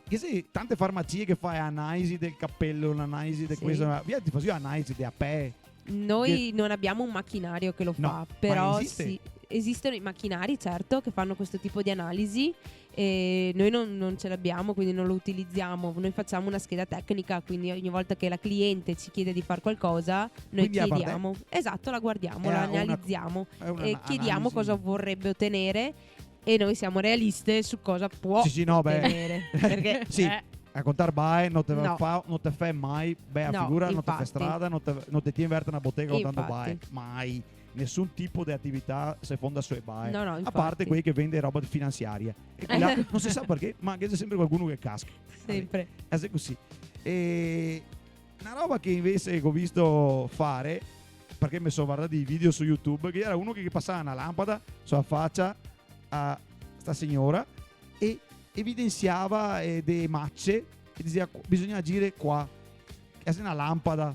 Che sei tante farmacie che fai analisi del cappello, un'analisi di Sì. questo. Via, ti faccio analisi di AP. Noi non abbiamo un macchinario che lo No, fa, ma però esiste? sì, esistono i macchinari, certo, che fanno questo tipo di analisi, e noi non ce l'abbiamo, quindi non lo utilizziamo. Noi facciamo una scheda tecnica, quindi ogni volta che la cliente ci chiede di fare qualcosa, noi Quindi a parte- chiediamo. Esatto, la guardiamo, È la una- analizziamo È una e chiediamo analisi. cosa vorrebbe ottenere, e noi siamo realiste su cosa può Sì, no, beh. ottenere. Perché Sì. A contare bai, non te No. fa, non te fai mai, beh, a No, figura, non te fai infatti. strada, non te ti inverte una bottega contando Infatti. bai, mai. Nessun tipo di attività si fonda sui bai. No, A infatti. parte quelli che vende roba finanziaria. E qui là, non si sa perché, ma c'è sempre qualcuno che casca. sempre. È così. E una roba che invece ho visto fare, perché mi sono guardato i video su YouTube, che era uno che passava una lampada sulla faccia a sta signora e evidenziava delle macce e diceva bisogna agire qua. È una lampada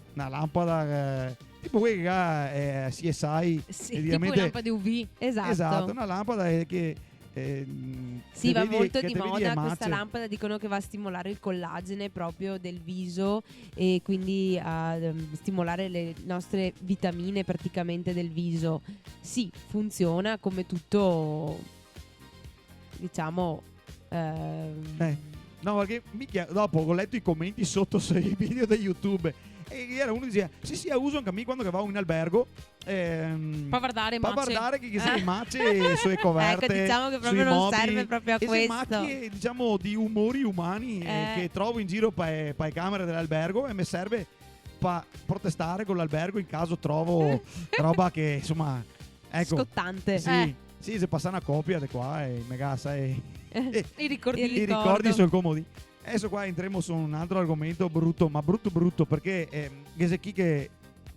tipo quella che ha CSI, Sì, Tipo praticamente- le lampade UV. Esatto. una lampada che Sì, te va vedi- molto che di te vedi moda le questa macce. lampada, dicono che va a stimolare il collagene proprio del viso, e quindi a stimolare le nostre vitamine praticamente del viso. Sì, funziona come tutto, diciamo. No, perché dopo ho letto i commenti sotto sui video di YouTube e era uno che diceva sì, uso anche a me quando che vado in albergo Fa guardare per Mace. guardare che sono le macce sulle coverte. Ecco, diciamo che proprio sui non mobili, serve proprio a e se questo. macchie, diciamo, di umori umani che trovo in giro per le camere dell'albergo, e mi serve per protestare con l'albergo in caso trovo roba che insomma, ecco, Scottante. sì, se passa una copia di qua e mega sai I ricordi. Il i ricordo. ricordi sono comodi. Adesso qua entriamo su un altro argomento brutto, ma brutto perché che se chi che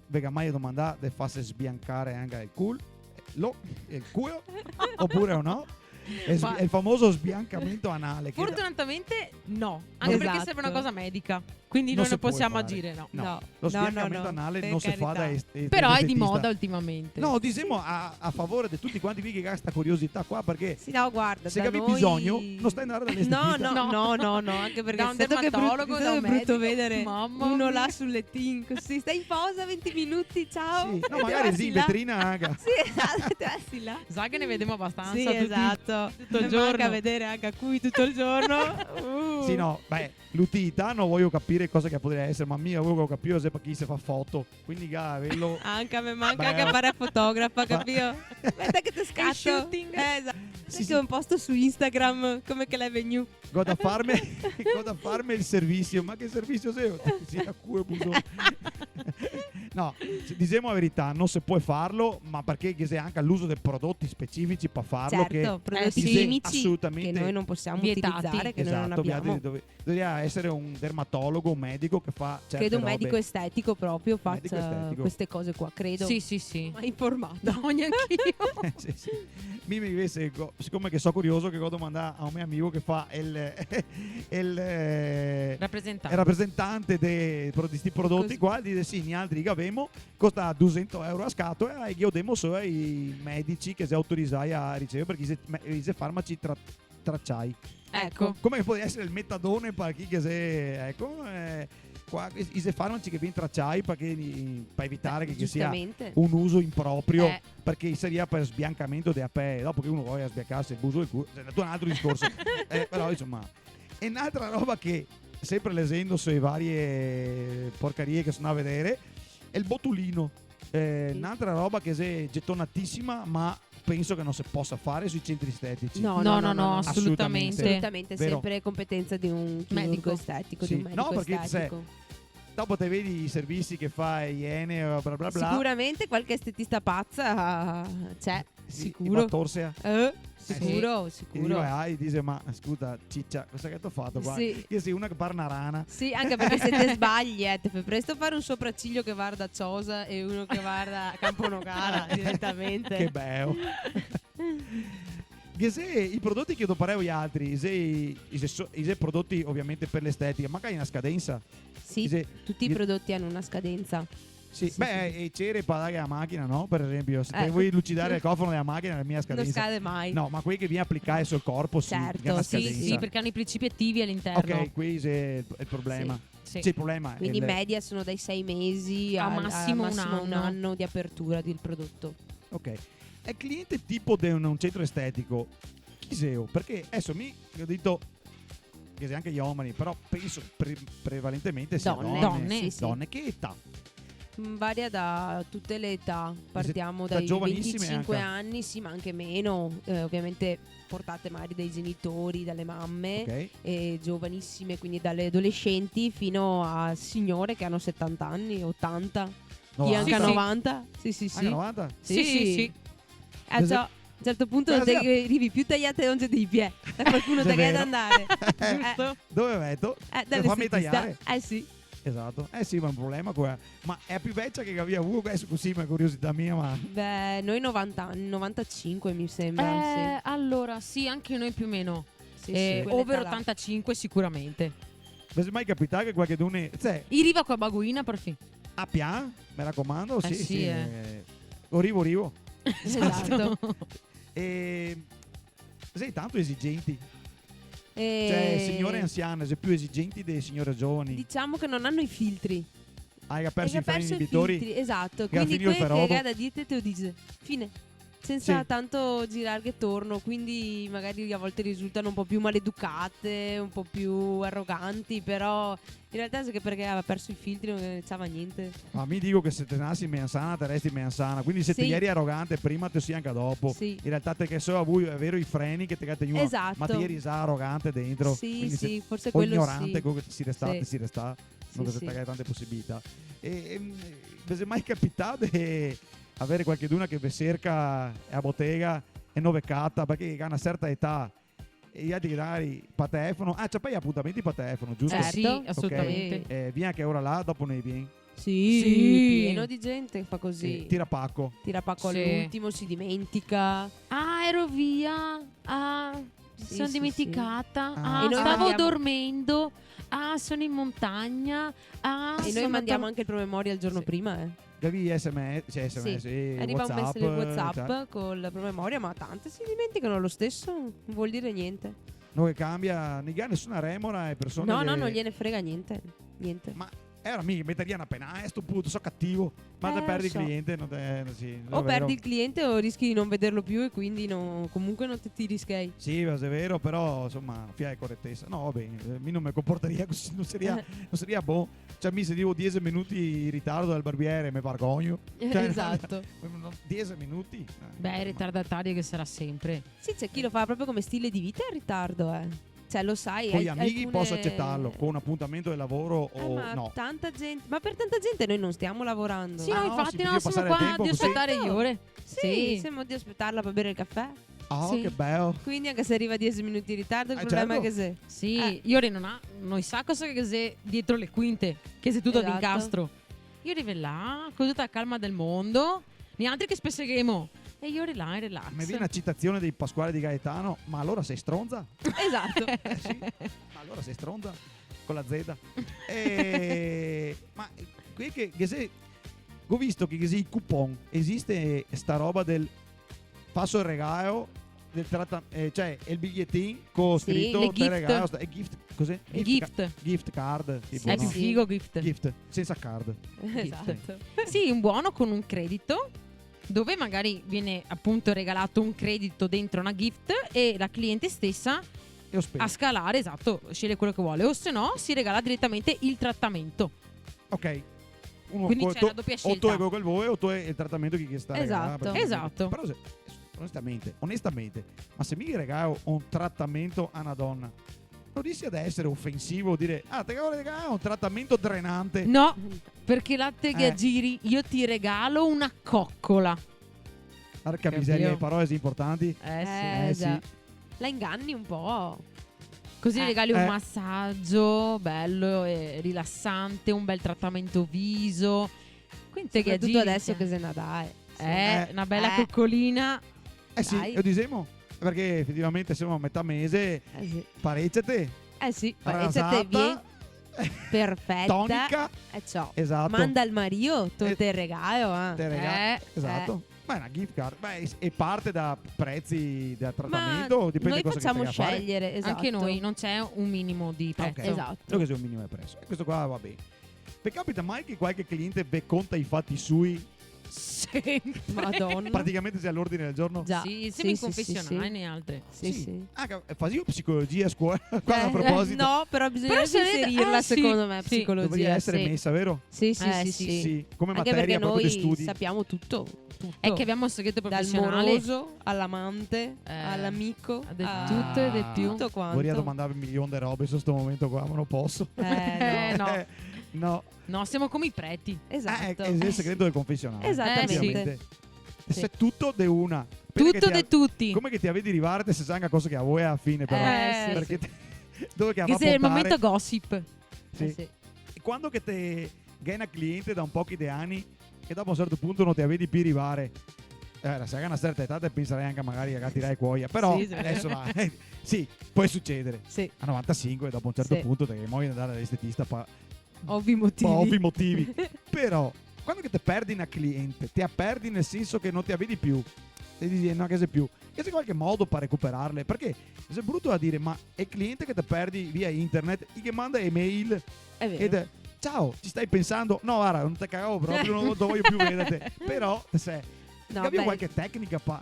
vega mai domanda de farsi sbiancare anche il culo, il culo oppure o no? Ma- È il famoso sbiancamento anale. Che Fortunatamente no, anche perché Esatto. serve una cosa medica, quindi Non non si ne può possiamo fare. agire, no. No, lo sbiancamento anale per non si fa da carità. Però è di estetista. moda ultimamente. No, diciamo a favore di tutti quanti vi che ha questa curiosità qua, perché Sì, no, guarda, se da avevi noi- bisogno non stai andando dall'estetista. No, anche perché Da un dato che è dermatologo, brutto, da un è brutto medico. vedere Mamma uno mia. là sul lettino così, stai in posa 20 minuti, ciao. Sì, no, E magari te sì, in passi là. vetrina anche. Sì, esatto, te passi là. Sa che ne vediamo abbastanza. Sì, tutti- esatto. tutto il Mi giorno. manca vedere anche a cui tutto il giorno. Sì, no, beh, l'utilità non voglio capire cosa che potrebbe essere, ma mia voglio capire se per chi si fa foto. Quindi, quello. Anche a me manca Beh. anche a fare a fotografa, capito? Aspetta che ti scatto. shooting. Esatto. Sì, Che un posto su Instagram come che l'hai venuto. Goda farmi il servizio, ma che servizio sei? Sì, a cui abuso. No, diciamo la verità, non si può farlo, ma perché che sia anche all'uso dei prodotti specifici per farlo, Certo, prodotti sì, chimici assolutamente che noi non possiamo vietati. utilizzare, che noi non esatto, abbiamo. dovrebbe essere un dermatologo, un medico che fa certe Credo un robe. medico estetico proprio Medico faccia estetico. queste cose qua, credo. Sì, sì, sì. Ma informato. No, neanch'io. Sì, sì. Mi invece, siccome che so curioso, che ho domandato a un mio amico che fa il Rappresentante. rappresentante di questi prodotti Così. qua, dice sì, ne altri che abbiamo, costa 200 euro a scatola e io demo solo ai medici che si autorizzai a ricevere perché i farmaci tracciai. Ecco. Come può essere il metadone per chi che se ecco qua i farmaci che viene tracciai per evitare che sia Giustamente. un uso improprio Eh. perché sarebbe per sbiancamento di AP dopo che uno voglia sbiancarsi il buso del culo è un altro discorso. Però insomma è un'altra roba che sempre leggendo sulle varie porcarie che sono a vedere è il botulino. Un'altra roba che è gettonatissima ma penso che non si possa fare sui centri estetici. No, assolutamente. Assolutamente, Vero. sempre competenza di un chirurgo Medico. estetico, Sì. di un medico No, perché estetico. dopo te vedi i servizi che fa Iene, bla bla bla. Sicuramente qualche estetista pazza c'è, Sì, sicuro. ma Torsea. Sicuro, E sicuro. dico, e dice, ma scusa, ciccia, cosa che ti ho fatto qua? Sì. Che sei una che parla una rana. Sì, anche perché se te sbagli, ti fai presto fare un sopracciglio che guarda Ciosa e uno che guarda Camponogara direttamente. Che bello. Che se i prodotti che doparei gli altri, se prodotti ovviamente per l'estetica, magari una scadenza. Sì, Se- tutti i prodotti hanno una scadenza. Sì, Sì, beh, sì. e c'era pagare la macchina, no? Per esempio, se te Eh. vuoi lucidare il cofano della macchina, la mia Non scadenza. scade mai. No, ma quelli che viene applicare sul corpo, sì, Certo, che è una sì, scadenza. Sì, perché hanno i principi attivi all'interno. Ok, qui è il problema. Sì. Sì, il problema Quindi è in media sono dai 6 mesi A al massimo un massimo un anno. anno di apertura del prodotto. Ok. È cliente tipo di un centro estetico. Chi sei? Perché adesso ho detto che sei anche gli uomini, però penso prevalentemente sia Donne. Donne. Sì, sì. Donne. Che età? Varia da tutte le età, partiamo da dai giovanissime 25 anche. anni, sì, ma anche meno, ovviamente portate magari dai genitori, dalle mamme, Ok. e giovanissime, quindi dalle adolescenti fino a signore che hanno 70 anni, 80, chi anche a Sì, sì. 90. Sì, sì, sì. Anche 90? Sì, sì. A un certo punto Cosa te sia- arrivi più tagliate non c'è di piedi, da qualcuno È te che ad vero. andare. Giusto? Dove metto? Dall'estetista. tagliare? Sì. Esatto. Sì, ma è un problema qua. Ma è più vecchia che via adesso così, ma è curiosità mia, ma... Beh, noi 90 anni, 95 mi sembra, Allora, sì, anche noi più o meno. sì. Sì, quell'età Over là. 85 sicuramente. Non è mai capitato che qualche dune... Cioè, Arriva qua baguina per fin. a pian, mi raccomando, sì, sì, Orivo. Esatto. E... Sei tanto esigenti. E Cioè, signore anziane, sei più esigenti dei signore giovani. diciamo che non hanno i filtri. Hai perso Hai i freni perso i inibitori. filtri, esatto. che alla Quindi fine il quello che ferodo. hai da dire te lo dice. Fine. Senza Sì. tanto girare che torno, quindi magari a volte risultano un po' più maleducate, un po' più arroganti, però in realtà è che perché aveva perso i filtri non ne c'ava niente. Ma mi dico che se te nassi mea sana, te resti mea sana. Quindi se Sì. te ieri arrogante, prima te sia anche dopo. Sì. In realtà te che so a voi è vero i freni che te cattano. Esatto. Ma te ieri sa arrogante dentro. Sì, Quindi se- sì, forse o quello ignorante, sì. comunque si resta, Sì. si resta. Non Sì, che sì. te tante possibilità. Vi è mai capitato di avere qualche duna che vi cerca a bottega e non beccata perché ha una certa età e gli altri magari per telefono. C'è poi appuntamenti per telefono, giusto? Certo. Sì, assolutamente. Vieni a che ora là, dopo ne vieni. Sì, Sì. pieno di gente che fa così. Tira pacco. Tira pacco Sì. all'ultimo, si dimentica. Ah, ero via. Ah, mi Sì, sono sì, dimenticata. sì. Ah, E noi stavo mandiamo- dormendo. Ah, sono in montagna. Ah, E noi sono mandiamo andata- anche il promemoria il giorno Sì. prima, Gavi SMS, cioè SMS, Sì. Arriva un WhatsApp, messaggio WhatsApp cioè, col promemoria, ma tante si dimenticano lo stesso, non vuol dire niente. non che cambia, non ha nessuna remora e persone No, che- no, non gliene frega niente. Niente. Ma era mica metteria una pena, sto punto, so cattivo. Ma te lo perdi so. il cliente, non te, sì, O è vero. perdi il cliente o rischi di non vederlo più e quindi comunque non ti rischei. Sì, è vero, però insomma, fia di correttezza. No, va bene, mi non mi comporteria così, non sarebbe buono. Cioè, mi se dico 10 minuti in ritardo dal barbiere, mi vergogno. Cioè, Esatto. 10 minuti? Beh, il ritardatario che sarà sempre. Sì, c'è chi lo fa proprio come stile di vita in ritardo, Cioè, lo sai. Con gli hai- amici alcune- posso accettarlo, con un appuntamento di lavoro o ma no. tanta gente. Ma per tanta gente noi non stiamo lavorando. Sì, Ah, no, no, infatti si no, bisogna siamo passare qua il tempo di così. aspettare gli ore. Sì, siamo di aspettarla per bere il caffè. Oh, Sì. che bello. Quindi anche se arriva 10 minuti in ritardo, il problema certo. è che se. Sì, io non ha, noi sa cosa che sei dietro le quinte, che sei tutto Esatto. d'incastro. Io arrivo là, con tutta la calma del mondo, neanche che spesseremo. E io ero là in relax. Mi viene una citazione di Pasquale di Gaetano, ma allora sei stronza? Esatto. Sì, ma allora sei stronza con la Z. Ma qui che se ho visto che i coupon esiste sta roba del passo il regalo del cioè il bigliettino con Sì, scritto le te gift. regalo e gift cos'è? E gift. Gift card tipo, È no? più figo gift. Gift senza card. Esatto. Sì, un buono con un credito dove magari viene appunto regalato un credito dentro una gift e la cliente stessa E ho speso. a scalare, esatto, sceglie quello che vuole o se no si regala direttamente il trattamento. Ok. Uno Quindi co- c'è to- una doppia o tu scelta. hai quello che vuoi o tu hai il trattamento che sta Esatto. regalando. Esatto. Però onestamente, ma se mi regalo un trattamento a una donna non rischia ad essere offensivo dire te è un trattamento drenante. No, perché latte che Eh. aggiri, io ti regalo una coccola. Porca Capito? miseria, le parole importanti. Eh sì. già. La inganni un po'. Così regali un eh. massaggio bello e rilassante, un bel trattamento viso. Quindi te che Soprattutto aggiri, adesso che se ne dà. una bella coccolina. Sì, Dai. lo diciamo, perché effettivamente siamo a metà mese, Sì. parecchiate, Sì, parecchiate rasata, perfetta. tonica, Ciao. esatto. Manda il Mario, tu Eh. te regalo. Te regalo. Esatto. Ma è una gift card. E parte da prezzi da trattamento, dipende noi cosa facciamo che stai a fare. scegliere, esatto. Anche noi non c'è un minimo di prezzo. Ok. Esatto. Lo che sia un minimo di prezzo. E questo qua va bene. Vi capita mai che qualche cliente vi conta i fatti sui? Sì. Madonna. Praticamente sia all'ordine del giorno? Già. Sì, siamo in sì, confessionale sì. né altre. Sì. Facevo psicologia a scuola. Qua a proposito. No, però bisogna Però se- inserirla sì, secondo me, sì. psicologia. Dovrebbe essere sì. messa, vero? Sì, sì. Sì. Come Anche materia perché proprio di noi studi. sappiamo tutto. È che abbiamo un segreto Dal professionale. moroso all'amante, all'amico, del a tutto e del più. tutto quanto. Vorrei domandarvi un milione di robe su sto momento qua, ma non posso. No. No. No, siamo come i preti. Esatto. È il segreto del confessionale. Esattamente. Ovviamente. Sì. Se tutto de una. Perché Tutto ti de ha- tutti. Come che ti vedi arrivare se sa cosa che a voi alla fine però. Sì. Perché dove che Che va a sia il portare? momento gossip. Sì. Sì. E quando che te gaina cliente da un po' di anni e dopo a un certo punto non ti vedi più arrivare. Se hai una certa età te penserai anche magari a tirare cuoia. Però Sì, sì. adesso sì, può succedere. Sì. A 95 dopo un certo Sì. punto te che muoio andare all'estetista Ovvi motivi. per ovvi motivi. Però quando che te perdi una cliente, ti perdi nel senso che non ti vedi più. Ti dici no che sei più. Che c'è qualche modo per recuperarle? Perché è brutto da dire, ma è il cliente che ti perdi via internet, che manda email È vero. ed ciao, ci stai pensando? No, guarda, non ti cagavo proprio, non voglio più vederti. Però se No, abbiamo beh, qualche tecnica per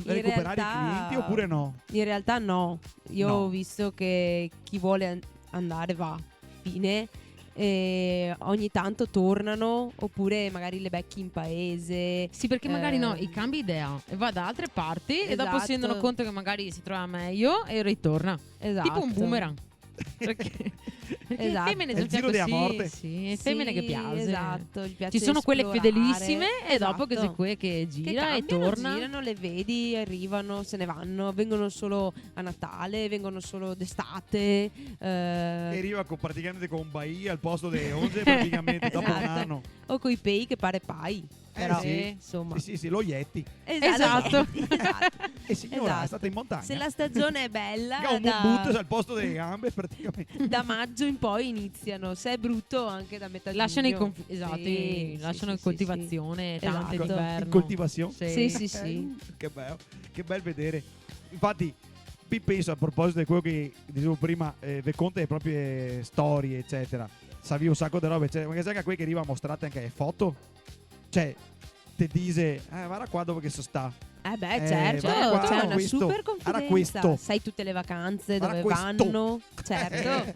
recuperare realtà- i clienti oppure no? In realtà no. Io No. ho visto che chi vuole andare va. Fine. E ogni tanto tornano oppure magari le becchi in paese. Sì, perché magari i cambi idea e va da altre parti e dopo si rendono Esatto. conto che magari si trova meglio e ritorna. Esatto. Tipo un boomerang. Perché le Esatto. femmine È sono il giro della morte. Sì, le femmine che piace. Esatto, gli piace Ci sono quelle esplorare. fedelissime e dopo che Esatto. sei qui che gira Che e cambiano, torna. girano, le vedi, arrivano, se ne vanno, vengono solo a Natale, vengono solo d'estate. E arriva praticamente con Bahia al posto delle 11 praticamente dopo un Esatto. anno. O coi pei che pare pai. Però, sì. insomma. Sì, lo Yeti. Esatto. Esatto. E signora, Esatto. è stata in montagna. Se la stagione è bella, Che ha un buttto al posto delle gambe praticamente. da maggio in poi iniziano. Se è brutto, anche da metà Lasciano giugno. esatto, Sì, lasciano sì, in coltivazione sì. tante Esatto. d'inverno. In coltivazione. Sì, sì, sì. Che bello, che bel vedere. Infatti, qui penso a proposito di quello che dicevo prima, vi conta le proprie storie, eccetera. Savi un sacco di robe, cioè, ma che sai che quelli che arriva a mostrate anche le foto? Cioè, te dice, guarda qua dove che so sta. Beh, certo, guarda qua, c'è una questo, super guarda confidenza. questo. Sai tutte le vacanze, Guarda dove questo. vanno. Certo.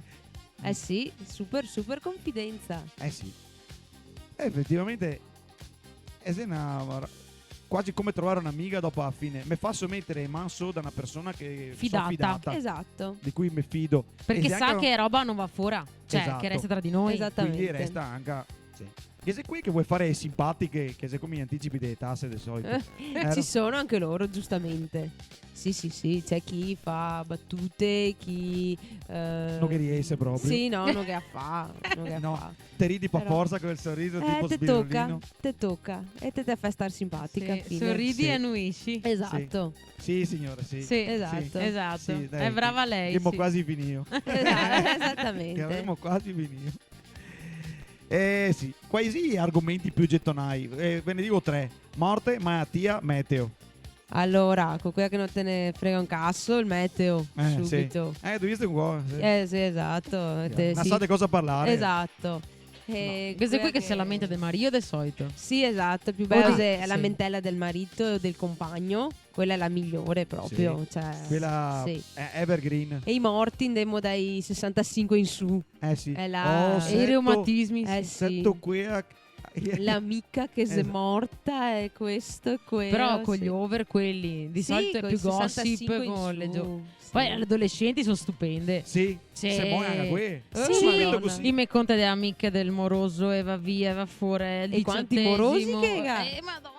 Sì, super confidenza. Sì. Effettivamente, è quasi come trovare un'amica dopo la fine. Mi fa mettere in mano solo da una persona che Fidata. sono fidata, Esatto. di cui mi fido. Perché E se sa anche- che roba non va fuori, cioè Esatto. che resta tra di noi. Esattamente. Quindi resta anche. Sì. Che sei qui che vuoi fare simpatiche, che sei come gli anticipi delle tasse del solito. Ci sono anche loro, giustamente. Sì, c'è chi fa battute, chi Non che riesce proprio. Sì, no, non che a fa, non che a No, fa. te ridi per Però- forza con il sorriso tipo te sbirellino. tocca e te fai star simpatica. Sì, fine. sorridi Sì. e annuisci. Esatto. Sì, signora, sì. Sì, Esatto. esatto. Sì, dai, È brava lei. Abbiamo sì. quasi finito. Che Esattamente. avremmo quasi finito. Sì, quali argomenti più gettonai? Ve ne dico 3. Morte, malattia, meteo. Allora, con quella che non te ne frega un cazzo, il meteo, Sì. subito. Tu visto un po'? Sì. Sì, esatto. Non Sì. sapete cosa parlare. Esatto. E Questa qui quella che si lamenta del marito del solito. Sì, esatto, il più bello Oddio, è la sì. lamentela del marito o del compagno, quella è la migliore proprio, cioè, Quella sì. è evergreen. E i morti andemmo dai 65 in su. Sì. È la- Oh, E E i reumatismi. Eh sì. sì. Sento qui l'amica che si è Esatto. morta e questo e quello. Però con sì. gli over quelli di Sì, solito è coi più 65 gossip in con le su, sì. Poi le adolescenti sono stupende. Sì, Sì. se buona anche qui. Sì, Madonna. così. io mi conta delle amiche del moroso e va via, va fuori. E quanti morosi che ha? Madonna.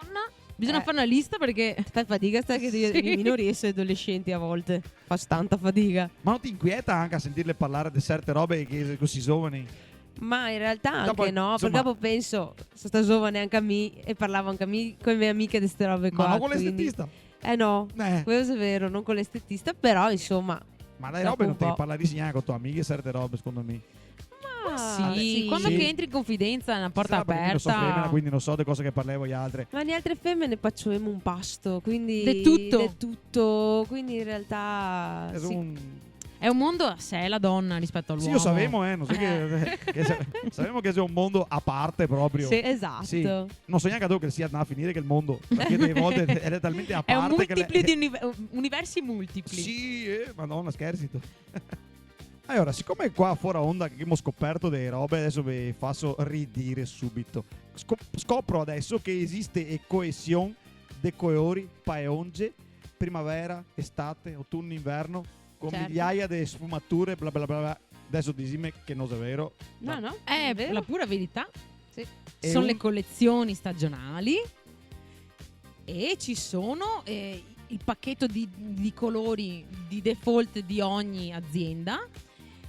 Bisogna fare una lista perché Fai fatica sta che Sì. i minori e i adolescenti a volte. Fa tanta fatica. Ma non ti inquieta anche a sentirle parlare di certe robe che così giovani? Ma in realtà anche Dopo, no, insomma- perché dopo penso, sono sta giovane anche a me e parlavo anche a me con le mie amiche di queste robe qua. Ma non con quindi- l'estetista. No, Eh, questo è vero, non con l'estetista, però insomma. ma dai dopo robe non un te ne po'. parla di neanche con tua amica certe robe, secondo me. sì, quando Sì. che entri in confidenza è una porta Sarà perché io sono femmina, aperta. quindi non so le cose che parlevo gli altri. Ma di altre femmine facciamo un pasto, quindi De tutto. de tutto, quindi in realtà È sì. È un mondo a sé la donna rispetto Sì, all'uomo. lo sapevamo, non so sapevamo che c'è un mondo a parte proprio. Sì, esatto. Sì. Non so neanche dove che sia andato a finire che il mondo, perché delle volte è talmente a È un parte che multipli di universi multipli. Sì, madonna, scherzi tu. Allora, siccome qua fuori onda che abbiamo scoperto delle robe, adesso vi faccio ridire subito. Scopro adesso che esiste coesione de colori paeonge, primavera, estate, autunno, inverno, con Certo. migliaia di sfumature, bla bla bla bla. Adesso disime che non è vero. No, no, È vero. la pura verità. Sì. È Sono un- le collezioni stagionali e ci sono il pacchetto di colori di default di ogni azienda,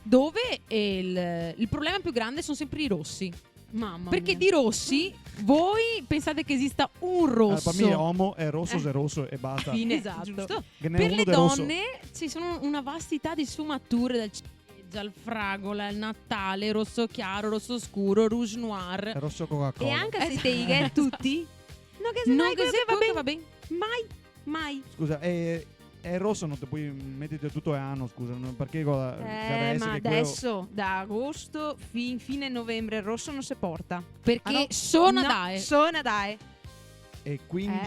dove il problema più grande sono sempre i rossi. Mamma Perché mia. di rossi voi pensate che esista un rosso. Per me è uomo, è rosso, se è rosso e basta. Fine, Esatto. giusto. Che ne è Per uno le de rosso. donne ci sono una vastità di sfumature dal ciliegia al fragola, il Natale, rosso chiaro, rosso scuro, rouge È noir. rosso Coca-Cola. E anche se Esatto. te i tutti, non che se Non mai che quello se che va quello che bene, va bene. mai. Scusa, è rosso, non ti puoi mettere tutto l'anno, scusa, perché Ma adesso da agosto fine novembre il rosso non si porta. Perché Ah, no? sono No, dai. Sono dai. E quindi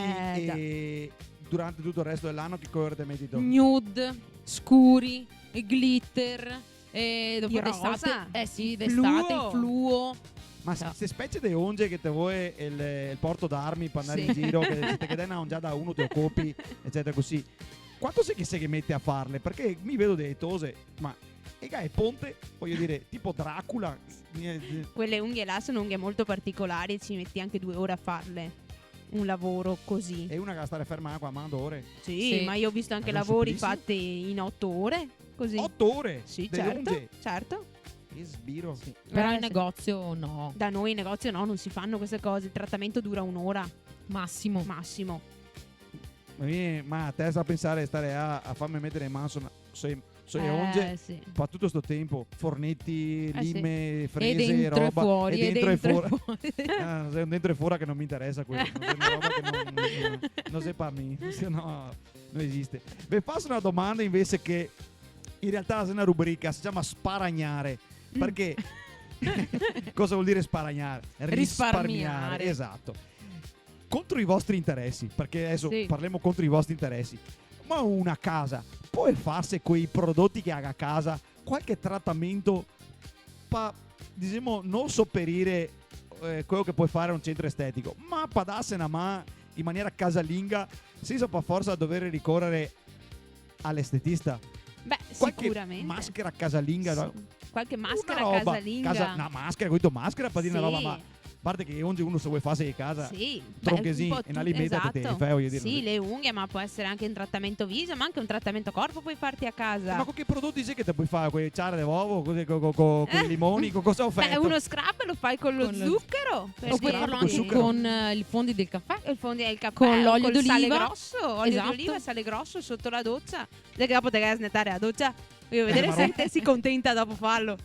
già. durante tutto il resto dell'anno che colore ti metti tu? Nude, scuri, glitter. E dopo Il d'estate, rosa, sì, il d'estate, fluo. il fluo. Ma se specie di onge che te vuoi il porto d'armi per andare Sì. in giro, che se te chiede una già da uno te lo copi, eccetera così. Quanto sei che metti a farle? Perché mi vedo delle tose, ma è ponte, voglio dire, tipo Dracula. Quelle unghie là sono unghie molto particolari, ci metti anche 2 ore a farle. Un lavoro così. E una che stare ferma qua a mano ore. Sì, Sì. ma io ho visto anche Ma è un lavori supplizio? fatti in 8 ore. Così. 8 ore? Sì, delle certo. unghie. Certo. Che sbiro. Però in sì. negozio no. Da noi in negozio no, non si fanno queste cose. Il trattamento dura un'ora Massimo. massimo. Ma a te sa pensare stare a farmi mettere in mano sulle onge Sì. fa tutto sto tempo, fornetti, sì. lime, E frese, dentro e roba, fuori, e dentro e fuori. fuori. Ah, se è un dentro e fuori che non mi interessa quello. Non è una roba che non sei per me, se no non esiste. Vi faccio una domanda invece che in realtà è una rubrica, si chiama sparagnare. Perché cosa vuol dire sparagnare? Risparmiare. Esatto. Contro i vostri interessi, perché adesso Sì. parliamo contro i vostri interessi. Ma una casa può farsi quei prodotti che ha a casa qualche trattamento per, diciamo, non sopperire quello che puoi fare a un centro estetico, ma per darsi una mano in maniera casalinga senza per forza dover ricorrere all'estetista. Beh, Qualche sicuramente. maschera casalinga, no? Qualche Una maschera roba, casalinga. una maschera, ho detto maschera per dire Sì. una roba, ma a parte che oggi uno se vuoi farsi di casa Sì, tronchesì un po' e una limetta esatto. te fai, voglio dire. Sì, le unghie, ma può essere anche un trattamento viso, ma anche un trattamento corpo puoi farti a casa. Ma con che prodotti sei che te puoi fare? Quelle ciare d'uovo, con i limoni, con cosa ho Beh, fatto? uno scrub lo fai con lo Con lo- zucchero. O perché- puoi Scrap farlo con anche zucchero. con i fondi del caffè. il fondo del caffè Con l'olio col sale d'oliva. grosso, olio Esatto. d'oliva, sale grosso sotto la doccia. Perché dopo te vai a snettare la doccia. Voglio vedere ma se ro- te si contenta dopo farlo.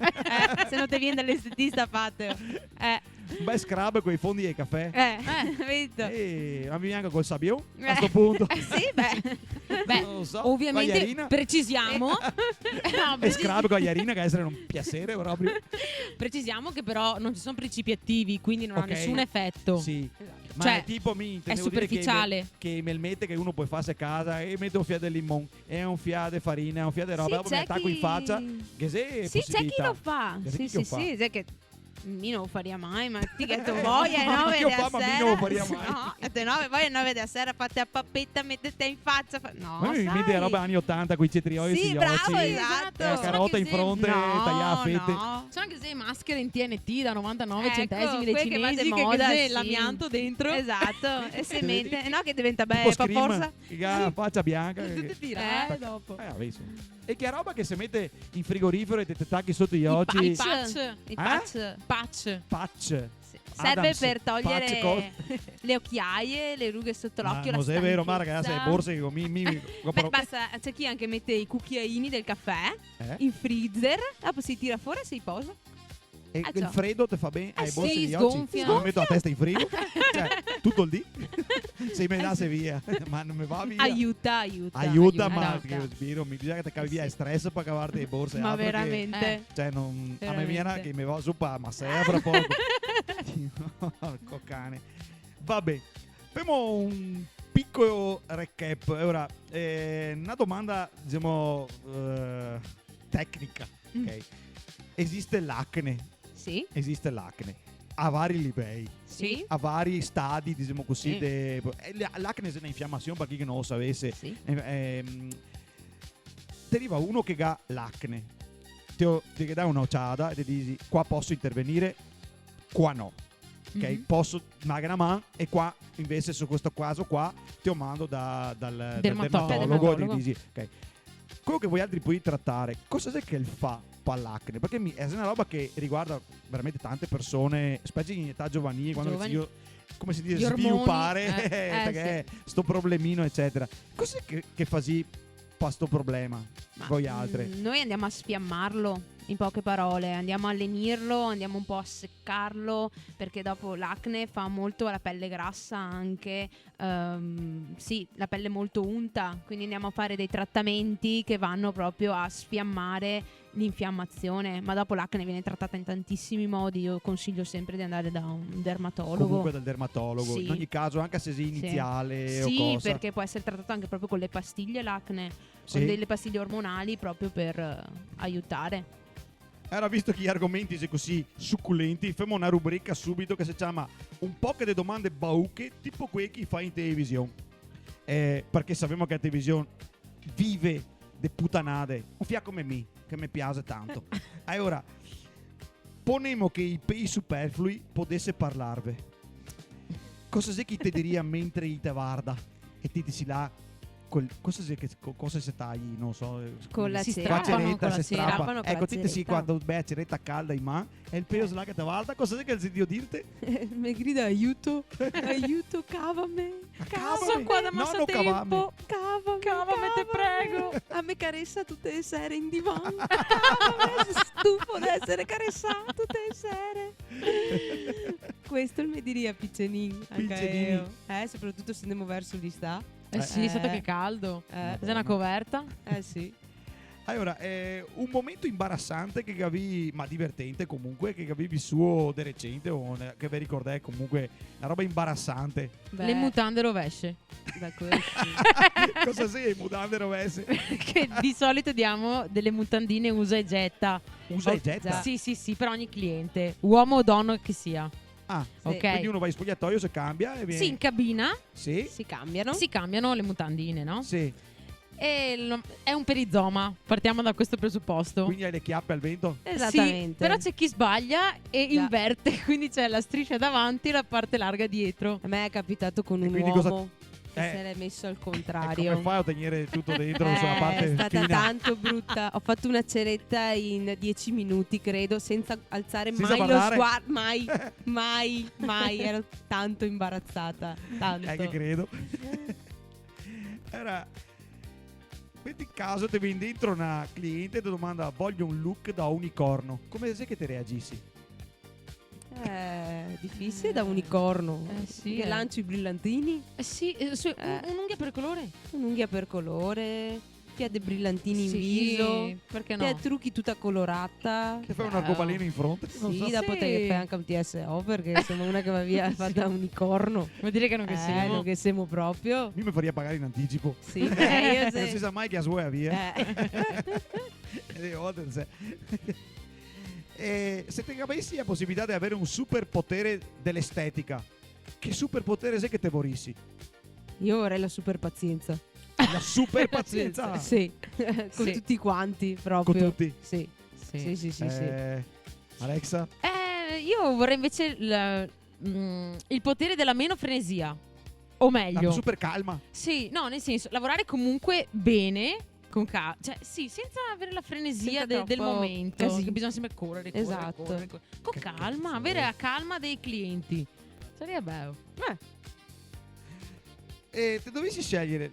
Se non ti viene dall'estetista fatelo. Un bel scrub con i fondi del caffè. Vedo. E a me anche col sabbio a Eh. sto punto. Sì, beh. Beh, Non lo so, ovviamente Guagliarina. precisiamo. No, E scrub con Iarina che essere un piacere proprio. precisiamo che però non ci sono principi attivi, quindi non Ok. ha nessun effetto. Sì. Ma Cioè, è tipo mi È intendevo dire superficiale. che me mette che uno può farsi a casa e mette un fiato di limone e un fiato di farina, un fiato di roba, dopo mi attacco in faccia. Che se Sì, c'è chi possibilità. lo fa. C'è Sì, chi sì, lo fa. sì. C'è che Mi non lo faria mai, ma ti che tu voi alle 9 Io della fa, ma mi sera. non lo faria mai. No, alle 9, voi alle 9 della sera fate la pappetta, mettete in faccia. No, Ma mi sai. mette roba anni 80 con i cetrioli Sì, sugli bravo, occhi, esatto. la carota in Anche se- fronte, tagliata a fette. No. Sono anche se maschere in TNT da 99 Ecco, centesimi dei quel che va di cinesi che moda, cos'è sì. l'amianto dentro. Esatto, e se Vedi? mette, no che diventa Tipo bella, fa Scream, forza. che ha la faccia bianca. Tutte tirate Eh. dopo. Vabbè, insomma. E che roba che si mette in frigorifero e te tacchi sotto gli I occhi. patch. Patch. I patch. Patch. Patch. Sì. Serve Adams, per patch togliere le occhiaie, le rughe sotto l'occhio, la non è vero, ma ragazzi, stanchezza. le borse che mi Beh, basta, c'è chi anche mette i cucchiaini del caffè in freezer, dopo si tira fuori e si posa. E Ah, il già. freddo ti fa bene ai sì, borsi degli occhi. sgonfia. Mi metto la testa in frigo, cioè tutto il dì. Se me dasse via, ma non mi va via. Aiuta, Ma aiuta. che spiro, mi bisogna che ti cavi via il stress per cavarti le borse. Ma altro che- veramente. Cioè, non, a me Veramente. viene che mi va su ma sei fra poco. Porco cane. Vabbè, facciamo un piccolo recap. Ora, una domanda, diciamo, tecnica. Ok? Esiste l'acne. Sì, A vari livelli. sì, A vari stadi, diciamo così. Sì. L'acne è un'infiammazione, per chi che non lo sapesse. sì. Ti arriva uno che ha l'acne, ti dà un'occhiata e ti dici qua posso intervenire, qua no. Ok, Mhm. posso magari man e qua invece su questo caso qua ti mando dal Dermatologo. dermatologo e ti dici ok. Quello che voi altri puoi trattare, cosa è che il fa per l'acne? Perché è una roba che riguarda veramente tante persone, specie in età giovanile, quando Giovani. io, come si dice, Gli ormoni, sviluppare eh, perché sto problemino eccetera. Cos'è che fa sì per sto problema Ma, voi altri? Noi andiamo a sfiammarlo, in poche parole, andiamo a lenirlo, andiamo un po' a seccarlo, perché dopo l'acne fa molto alla pelle grassa anche, sì, la pelle molto unta, quindi andiamo a fare dei trattamenti che vanno proprio a sfiammare l'infiammazione, ma dopo l'acne viene trattata in tantissimi modi, io consiglio sempre di andare da un dermatologo. Comunque dal dermatologo, Sì. in ogni caso, anche se è iniziale o Sì, cosa. perché può essere trattato anche proprio con le pastiglie l'acne, Sì. con delle pastiglie ormonali proprio per aiutare. Allora, visto che gli argomenti sono così succulenti, facciamo una rubrica subito che si chiama un po' che le domande bauche, tipo quelle che fai in televisione. Perché sappiamo che la televisione vive de putanade, un fia come me, che mi piace tanto. Allora, ponemo che i pei superflui potesse parlarve. Cosa sei che ti diria mentre te guarda e ti dici là cosa si tagli, non so, Con la Si cera. strappano ceretta, con la si strappa. strappano con Ecco, la ti sì, ceretta. quando beh, ceretta calda in mano e il peso là che ti guarda, cosa sei che il dio dirti? Mi grida aiuto, aiuto, cavame. Cavami. qua da No, massa no, tempo. Cavame, Cavame, te prego. A me caressa tutte le sere in divano. Cavame, stufo di essere caressato tutte le sere. Questo mi diria Piccenin. Piccenini. Soprattutto se andiamo verso lì sta. Sì, sotto che caldo. Eh, C'è una coverta. sì. Allora, un momento imbarazzante che avevi, ma divertente comunque, che avevi suo di recente o che vi ricordai comunque una roba imbarazzante. Le mutande rovesce. Da questo. Cosa sei, mutande rovesse? Che di solito diamo delle mutandine usa e getta. Usa e getta? Sì, sì, sì, per ogni cliente, uomo o donna che sia. Ah, Ok. quindi uno va in spogliatoio, si cambia e viene... Sì, in cabina Sì? Si cambiano? si cambiano le mutandine, no? Sì. È un perizoma, partiamo da questo presupposto. Quindi hai le chiappe al vento? Esattamente. Sì, però c'è chi sbaglia e Già. inverte, quindi c'è la striscia davanti e la parte larga dietro. A me è capitato con E un quindi uomo cosa- che se l'è messo al E contrario. come fai a tenere tutto dentro sulla parte È stata fina? tanto brutta. Ho fatto una ceretta in 10 minuti, credo, senza alzare Senza mai parlare? lo sguardo. Mai. Ero tanto imbarazzata. Tanto. Che credo. Era... Metti in caso ti viene dentro una cliente e ti domanda voglio un look da unicorno. Come sei che ti reagissi? Difficile da unicorno. sì, Che lancio i brillantini, Sì, un'unghia per colore. un'unghia per colore, ti ha dei brillantini in Sì, viso, perché ti ha no? trucchi tutta colorata. Che fai un arcobaleno in fronte? Non Sì, so. dopo Sì. te fai anche un TSO perché sono una che va via fatta unicorno. Vuol dire che non che siamo. Non che siamo proprio. Io mi faria pagare in anticipo. Sì, io Non si sa mai che a sua via. Eh. E Se te avessi la possibilità di avere un superpotere dell'estetica, che superpotere sei che te vorresti? Io vorrei la super pazienza. La super pazienza Sì, con Sì. tutti quanti proprio. con tutti. Sì, Sì. sì. Alexa? Io vorrei invece il potere della meno frenesia. O meglio, La super calma. sì, no, nel senso, lavorare comunque bene, con cioè, sì, senza avere la frenesia Senza del troppo momento. casino. Che bisogna sempre correre. Esatto. Con Che calma, cazzo, avere la calma dei clienti. Sarebbe bello. E te dovessi scegliere,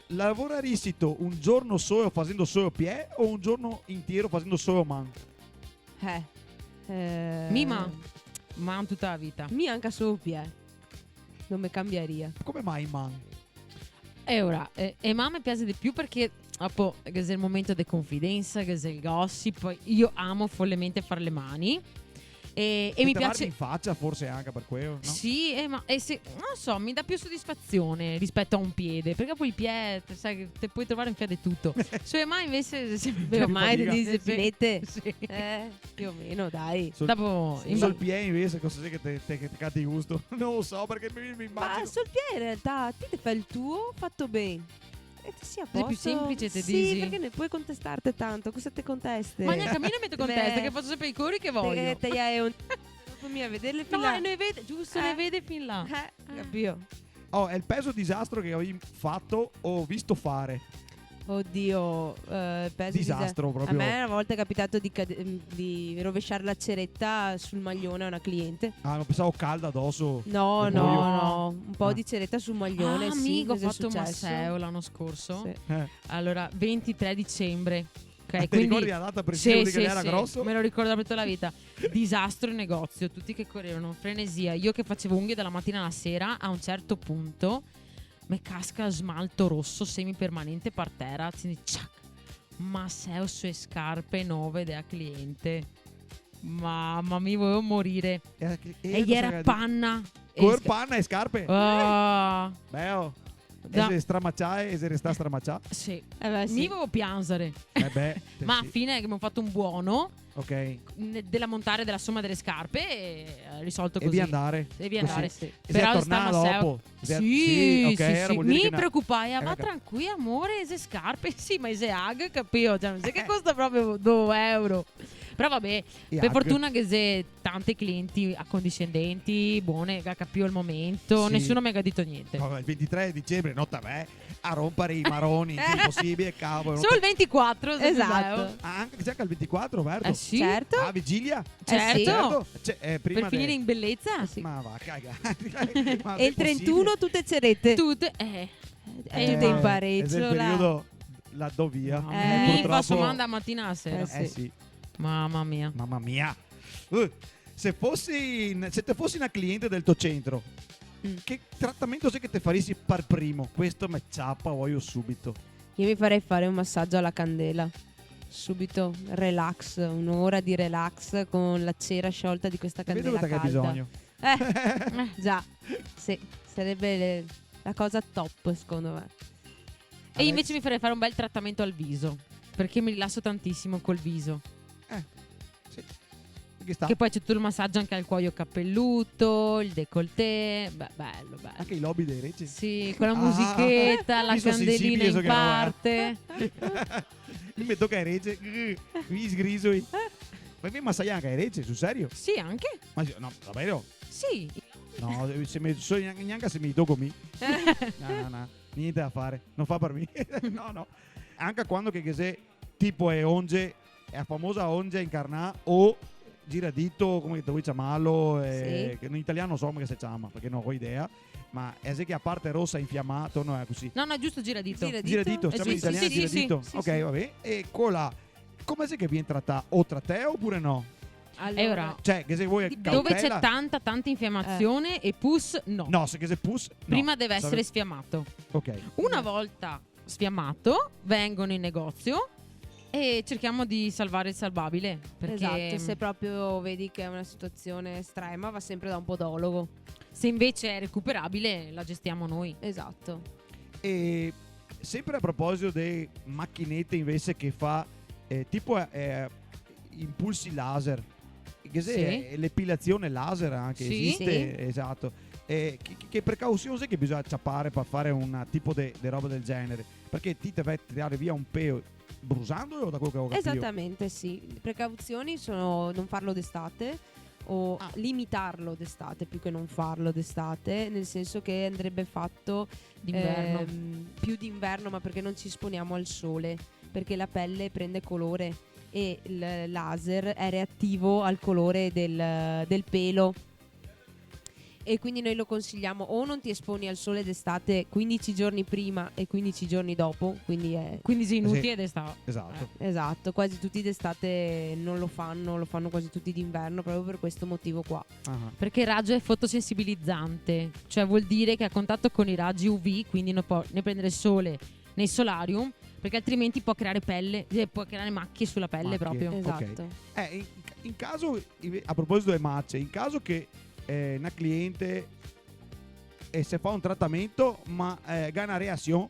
lavoreresti tu un giorno solo facendo solo pie o un giorno intero facendo solo man? Mima, ma tutta la vita. Mi anche solo pie. Non mi cambieria. Come mai man? E ora, e ma mi piace di più perché dopo che è il momento di confidenza, che è il gossip, io amo follemente fare le mani e mi piace. in faccia forse anche per quello, no? Sì, non so, mi dà più soddisfazione rispetto a un piede, perché poi il piede, sai, che te puoi trovare in piede tutto. Sulle mani invece Che Ormai fatica. di spinette. Sì. Più o meno, dai. Dopo Sul pie invece cosa sei che te cade di gusto? Non lo so perché mi Ma immagino. sul piede in realtà ti fai il tuo fatto bene. E ti sia a È più posto. semplice, te sì, dici? perché ne puoi contestarti tanto. Cosa te conteste? Ma neanche a me non metto con Beh, testa, che faccio sempre i cori che voglio. Te hai un... Dopo mi a vederle fin No, là. ne vede, giusto, ne vede fin là. Capito? Oh, è il peso disastro che ho fatto o visto fare. Oddio, peso Disastro A proprio. me una volta è capitato di rovesciare la ceretta sul maglione a una cliente. Ah, non pensavo calda addosso. No, Che no, buio. no. Un po' di ceretta sul maglione. sì, amico, ho cosa è fatto un successo? Masseo l'anno scorso. Sì. Allora, 23 dicembre. Ok, Ti quindi ricordi la data precisa di che era grosso? me lo ricordo per tutta la vita. Disastro in negozio, tutti che correvano, frenesia. Io che facevo unghie dalla mattina alla sera, a un certo punto mi casca smalto rosso semipermanente per terra, quindi ciac, Masseo sue scarpe nuove da cliente. Mamma mia, volevo morire. E gli era panna. Con panna e scarpe. Ah, Bello. da- E se stramacciare e se resta stramacciare. sì. Beh, sì. Mi volevo piangere. Beh. Ma sì. a fine che abbiamo fatto un buono Ok. della montare della somma delle scarpe e risolto E così. via andare. E via Così. andare. Sì. E Però sei sta tornato Masseo- dopo? Sì, ok, sì, era sì. vuol dire Mi che na- preoccupai, va Ecco. tranquillo amore, se scarpe, sì, ma se ag, capito? Cioè, non sai che costa proprio 2 euro. Però vabbè, E per ag. fortuna che se tante clienti accondiscendenti, buone, che capito il momento, Sì. nessuno mi ha detto niente. No, il 23 dicembre, notte a me, a rompere i maroni, che impossibile, cavolo. Solo il 24, se Esatto. Masseo. Ah, anche c'è anche il 24, Verdo. Eh sì, Certo. Ah, vigilia? certo. Cioè, prima Per finire in bellezza. Sì. Ma va, caga. Ma E il 31 tutte cerette. Tutte, tutte in pareggio, È il là. periodo la do via. mi Purtroppo- faccio manda mattina a sera. Sì. Mamma mia. Mamma mia. Se te fossi una cliente del tuo centro, che trattamento sei che te faresti per primo? Questo me ciappa, voglio subito. Io mi farei fare un massaggio alla candela. Subito, relax, un'ora di relax con la cera sciolta di questa Vedo candela che hai calda. bisogno. Già, sì, sarebbe la cosa top secondo me. E invece mi farei fare un bel trattamento al viso. Perché mi rilasso tantissimo col viso. Sì. Che sta? Che poi c'è tutto il massaggio anche al cuoio capelluto, il décolleté. Beh, bello, bello. Anche i lobby dei reci. Sì, con la Ah, musichetta, la io sono candelina sensibile, so in che no, parte. Mi tocca ai reci. Mi sgrisoi. Ma mi massagli anche ai reci, sul serio? Sì, anche. Ma no, davvero? Sì. No, neanche se mi tocco mi. No, niente da fare. Non fa per me. No. Anche quando che se tipo è onge, è la famosa onge incarnà o giradito, come te vuoi chiamarlo, Sì. che in italiano non so come si chiama, perché non ho idea, ma è se che a parte rossa infiammato, no è così. No, è giusto giradito. Giradito, Eh siamo sì, in italiano sì, sì, giradito. sì, Ok, sì. vabbè. E cola, come se che viene trattata? O tra te oppure no? E ora, Cioè, che se vuoi dove c'è cautela- tanta infiammazione e pus, no. No, se che se pus, no. Prima deve Sape- essere sfiammato. Ok. Una volta sfiammato, vengono in negozio e cerchiamo di salvare il salvabile. Perché Esatto, se proprio vedi che è una situazione estrema va sempre da un podologo. se invece è recuperabile, la gestiamo noi. Esatto. E sempre a proposito delle macchinette invece che fa tipo impulsi laser, che se l'epilazione laser anche Sì. esiste, esatto. Che precauzioni che bisogna acciappare per fare un tipo di roba del genere? Perché ti deve tirare via un pelo brusandolo, da quello che ho capito? Esattamente, sì. Le precauzioni sono non farlo d'estate o limitarlo d'estate più che non farlo d'estate, nel senso che andrebbe fatto D'inverno. più d'inverno, ma perché non ci esponiamo al sole, perché la pelle prende colore e il laser è reattivo al colore del pelo. E quindi noi lo consigliamo, o non ti esponi al sole d'estate 15 giorni prima e 15 giorni dopo, quindi è 15 minuti Sì. ed è stato. Esatto. esatto, quasi tutti d'estate non lo fanno quasi tutti d'inverno proprio per questo motivo qua. Ah. Perché il raggio è fotosensibilizzante, cioè vuol dire che a contatto con i raggi UV, quindi non può né prendere il sole nei solarium, perché altrimenti può creare può creare macchie sulla pelle Macchie. proprio. Esatto. In caso, a proposito delle macce, in caso che una cliente se fa un trattamento ma ha una reazione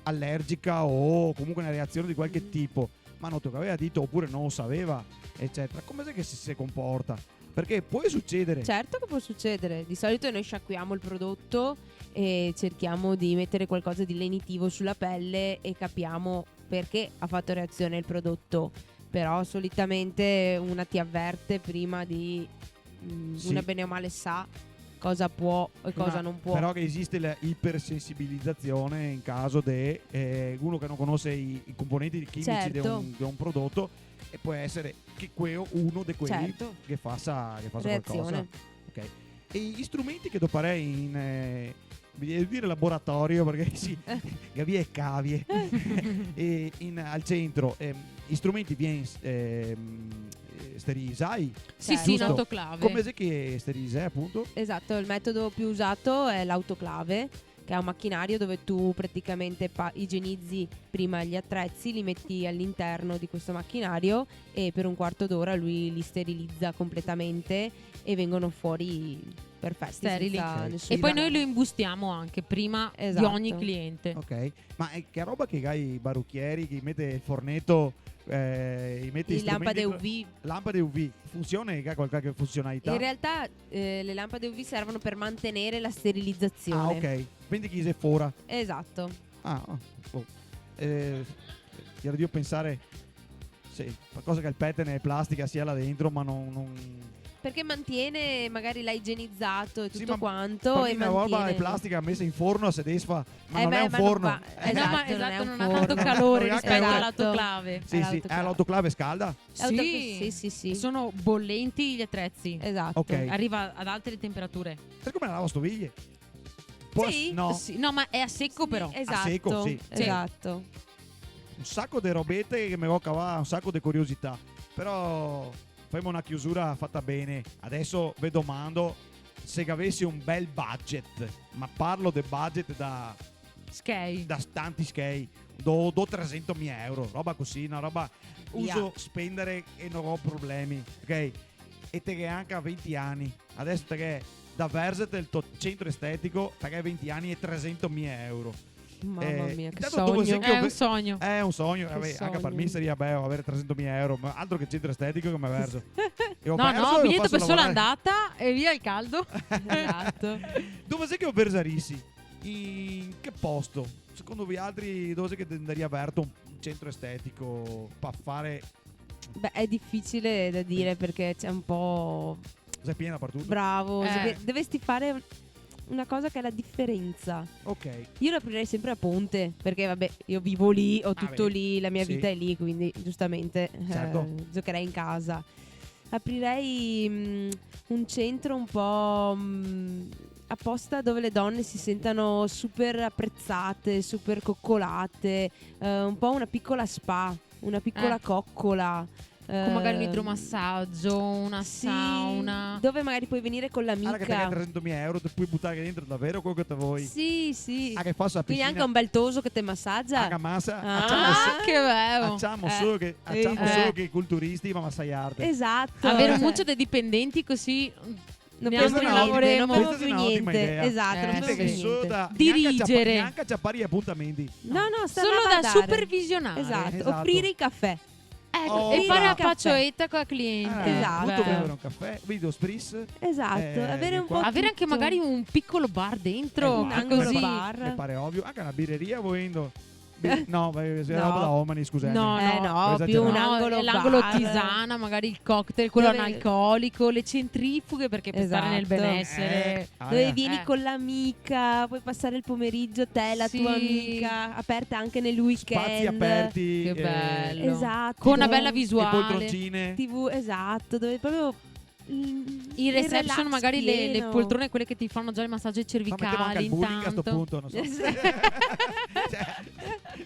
allergica o comunque una reazione di qualche tipo, ma non te lo aveva detto oppure non lo sapeva, eccetera, come sai che si comporta? Perché può succedere. Certo che può succedere. Di solito noi sciacquiamo il prodotto e cerchiamo di mettere qualcosa di lenitivo sulla pelle e capiamo perché ha fatto reazione il prodotto. Però solitamente una ti avverte prima di Sì. una bene o male sa cosa può e cosa non può. Però che esiste l'ipersensibilizzazione in caso di uno che non conosce i componenti chimici Certo. di un prodotto, e può essere che uno di quelli Certo. che faccia Reazione. qualcosa. Ok. E gli strumenti che doparei in devo dire laboratorio perché sì, Gavie e cavie e al centro gli strumenti viene sterilizzati. Sì, Certo. in autoclave. Come se che sterilizzai appunto? Esatto, il metodo più usato è l'autoclave, che è un macchinario dove tu praticamente igienizzi prima gli attrezzi, li metti all'interno di questo macchinario e per un quarto d'ora lui li sterilizza completamente e vengono fuori perfetti, Sterili. senza Ok. nessun E poi danno. noi lo imbustiamo anche prima Esatto. di ogni cliente. Ok, ma che roba che hai i barucchieri che mette il fornetto, mette Le lampade UV. Lampade UV, funziona che ha qualche funzionalità? In realtà le lampade UV servono per mantenere la sterilizzazione. Ah, ok, quindi chi si fora. Esatto. Ero io pensare qualcosa che il pettine è plastica sia là dentro, ma non Perché mantiene, magari l'hai igienizzato e Sì, tutto ma quanto per e me una roba mantiene. è plastica messa in forno a sedesfa, ma non beh, è un ma non forno. va- No, ma Esatto, non è un non ha tanto forno. calore Non ha rispetto calore. all'autoclave. Sì, sì, l'autoclave scalda. Sì, sì. sono bollenti gli attrezzi. Esatto. Ok. Arriva ad alte temperature. Sai come la lavastoviglie? Sì. No, Sì, no, ma è a secco però. Esatto. secco, sì. Esatto. un sacco di robette che mi va a cavare, un sacco di curiosità. Però facciamo una chiusura fatta bene. Adesso vi domando se avessi un bel budget, ma parlo del budget da Sky. tanti skei, do 300.000 euro, roba così, una roba uso spendere e non ho problemi, ok? E te che anche a 20 anni, adesso te che da Verset il tuo centro estetico, te che hai 20 anni e 300.000 euro. Mamma mia, che intanto dove sei sogno. che È un sogno. È un sogno, Che vabbè, anche per sogno. me sarebbe bello avere 300.000 euro, ma altro che centro estetico che mi ha perso. E ho No, perso no, e lo biglietto faccio per sola lavorare. andata e via il caldo. Esatto. Dove sei che ho versarissi? In che posto? Secondo voi altri dove sei che andrei aperto un centro estetico per fare? Beh, è difficile da dire perché c'è un po' Sei piena per tutto? bravo. Eh. Dovresti fare una cosa che è la differenza. Ok. Io lo aprirei sempre a Ponte perché vabbè, io vivo lì, ho tutto beh, lì, la mia sì. vita è lì, quindi giustamente Certo. giocherei in casa. Aprirei un centro un po' apposta dove le donne si sentano super apprezzate, super coccolate, un po' una piccola spa, una piccola coccola. Con magari un idromassaggio, una sì, sauna. dove magari puoi venire con Allora che te hai l'amica. 300.000 euro, ti puoi buttare dentro davvero quello che te vuoi. Sì, sì. Ah, che faccio la Quindi piscina. anche un bel toso che te massaggia. Anche massa. Ah, che bello. Facciamo Eh. solo che Eh. solo che i culturisti ma massaiarte. Esatto. Avere un Cioè, muccio dei dipendenti così non neanche penso ne niente, lavoreremo. non penso Questa è più una ottima niente. idea. Esatto, non Sì. penso Che più solo niente. da Dirigere. neanche a ciappare gli appuntamenti. No, solo a da badare. supervisionare. Esatto. Esatto. Offrire i caffè. Oh, E fare la caffè. faccioetta con la cliente. Esatto. Tutto Beh. bevere un caffè, video spris. Esatto, avere un po' Avere anche tutto. magari un piccolo bar dentro, un che angolo così. bar. Mi pare ovvio. Anche una birreria volendo. No, è No. roba da Omani, scusate. No, no, Esagerato. più un No, angolo l'angolo bar. tisana, magari il cocktail, quello Dove- analcolico, le centrifughe perché per stare nel Esatto. benessere. Dove vieni Eh. con l'amica, puoi passare il pomeriggio te, la Sì. tua amica, aperta anche nel weekend. Spazi aperti. Che bello. Esatto. Con una dove- bella E visuale. poltroncine. TV, esatto, dove proprio In reception magari le poltrone, quelle che ti fanno già il massaggio ai Ma mettiamo anche cervicali il bullying a sto intanto. punto, non so. Cioè,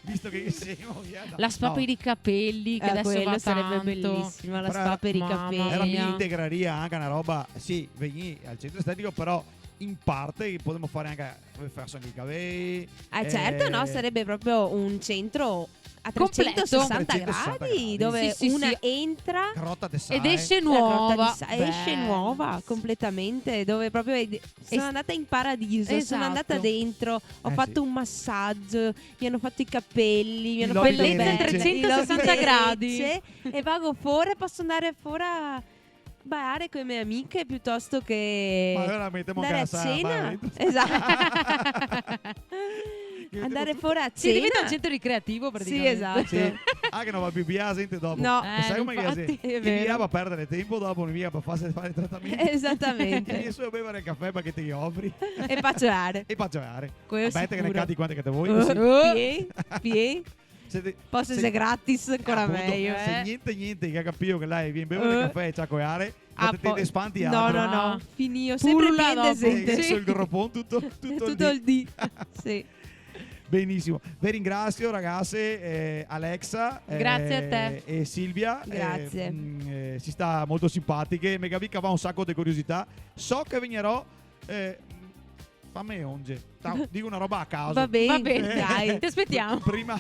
visto che insieme via, no. La spa No, per i capelli che adesso quello va sarebbe tanto. bellissima, la Però spa per i mamma capelli. Era mi mia. integraria anche una roba, sì, veni al centro estetico, però in parte potremmo fare anche farsi anche i capelli. Certo, no, sarebbe proprio un centro a 360 360 gradi, gradi. dove Sì, sì, una sì. entra Carotta de Ed Sai. esce la grotta nuova. di esce Bello. nuova completamente, dove proprio sono andata in paradiso, sono Esatto. andata dentro, ho Eh, fatto sì. un massaggio, mi hanno fatto i capelli, mi Il hanno lobby fatto delle Bellezza in Recce. 360 gradi. e vado fuori, posso andare fuori a ballare con le mie amiche piuttosto che Ma allora mettiamo andare a anche la sala, cena. vai. Esatto. Andare fuori a Si diventa cena. un centro ricreativo Sì, praticamente. esatto. Sì. Ah, che non va più via, sente dopo. No. E sai come infatti, che è se vero. via va a perdere tempo dopo, non via per fare il trattamento. E Esattamente. solo bevere il caffè perché ti offri E paciare. e pagiare. Quello Vabbè, che ne sicuro. cadi quante che te vuoi. Così. Pie. Siete- Posso se- essere gratis ancora appunto, meglio. Se niente che ha capito che lei viene a bere il caffè e ciaccoiare, Ah, potete spanti no, altro. no, no. No. Finì, ho sempre Pulla bien dopo. desente. Sul groppon tutto Tutto il D. Sì. Benissimo, vi ringrazio ragazze, Alexa Grazie a te. e Silvia. Grazie. Si sta molto simpatiche, Megavica va un sacco di curiosità. So che venirò, fammi onge, dico una roba a caso. Va bene, Va bene, dai. Ti aspettiamo. Prima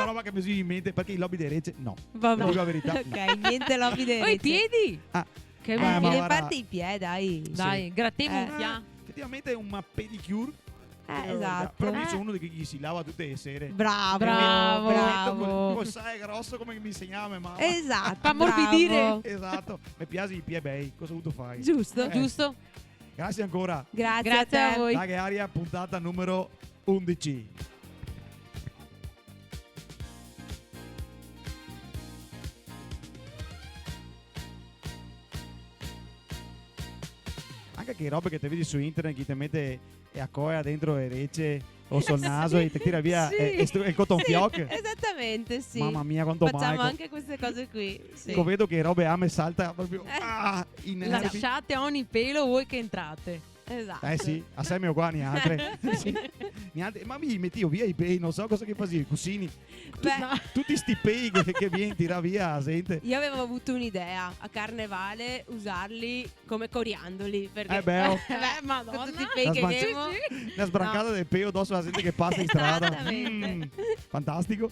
roba che mi viene in mente, perché il lobby dei Recce no, Va dico la bene. verità. Ok, niente lobby dei Oh, i piedi. Ah, Che ma bello. le guarda- parte i piedi, dai. Dai, grattemo un Eh. via. Effettivamente è un pedicure. Esatto. Però io sono uno di che gli si lava tutte le sere. Bravo, Bravo. bravo. Col sai grosso come mi insegnava mamma. Esatto. Fa ammorbidire. bravo. Esatto, mi piace i piedi bei, cosa ho dovuto fare? Giusto. Giusto? Grazie ancora. Grazie, Grazie a a te. voi. Daghe Aria, puntata numero 11. Anche che robe che ti vedi su internet, chi ti mette a coia dentro le recce o sul naso e ti tira via Sì. il cotton Sì, fioc. esattamente, sì. Mamma mia, quanto Facciamo mai. anche queste cose qui. Sì. Vedo che robe a me salta proprio in nervi. Lasciate ogni pelo voi che entrate. Esatto. Eh sì, a Semio qua neanche. Sì. Neanche. Ma mi metti via i pei, non so cosa che facevi, cusini. Beh, No. Tutti sti pei che vieni tira via la gente. io avevo avuto un'idea a carnevale usarli come coriandoli perché Beh, oh, Beh, madonna. con tutti i pei La che smanci- avevo una sbrancata del peo addosso alla gente che passa in strada. Esattamente. Fantastico.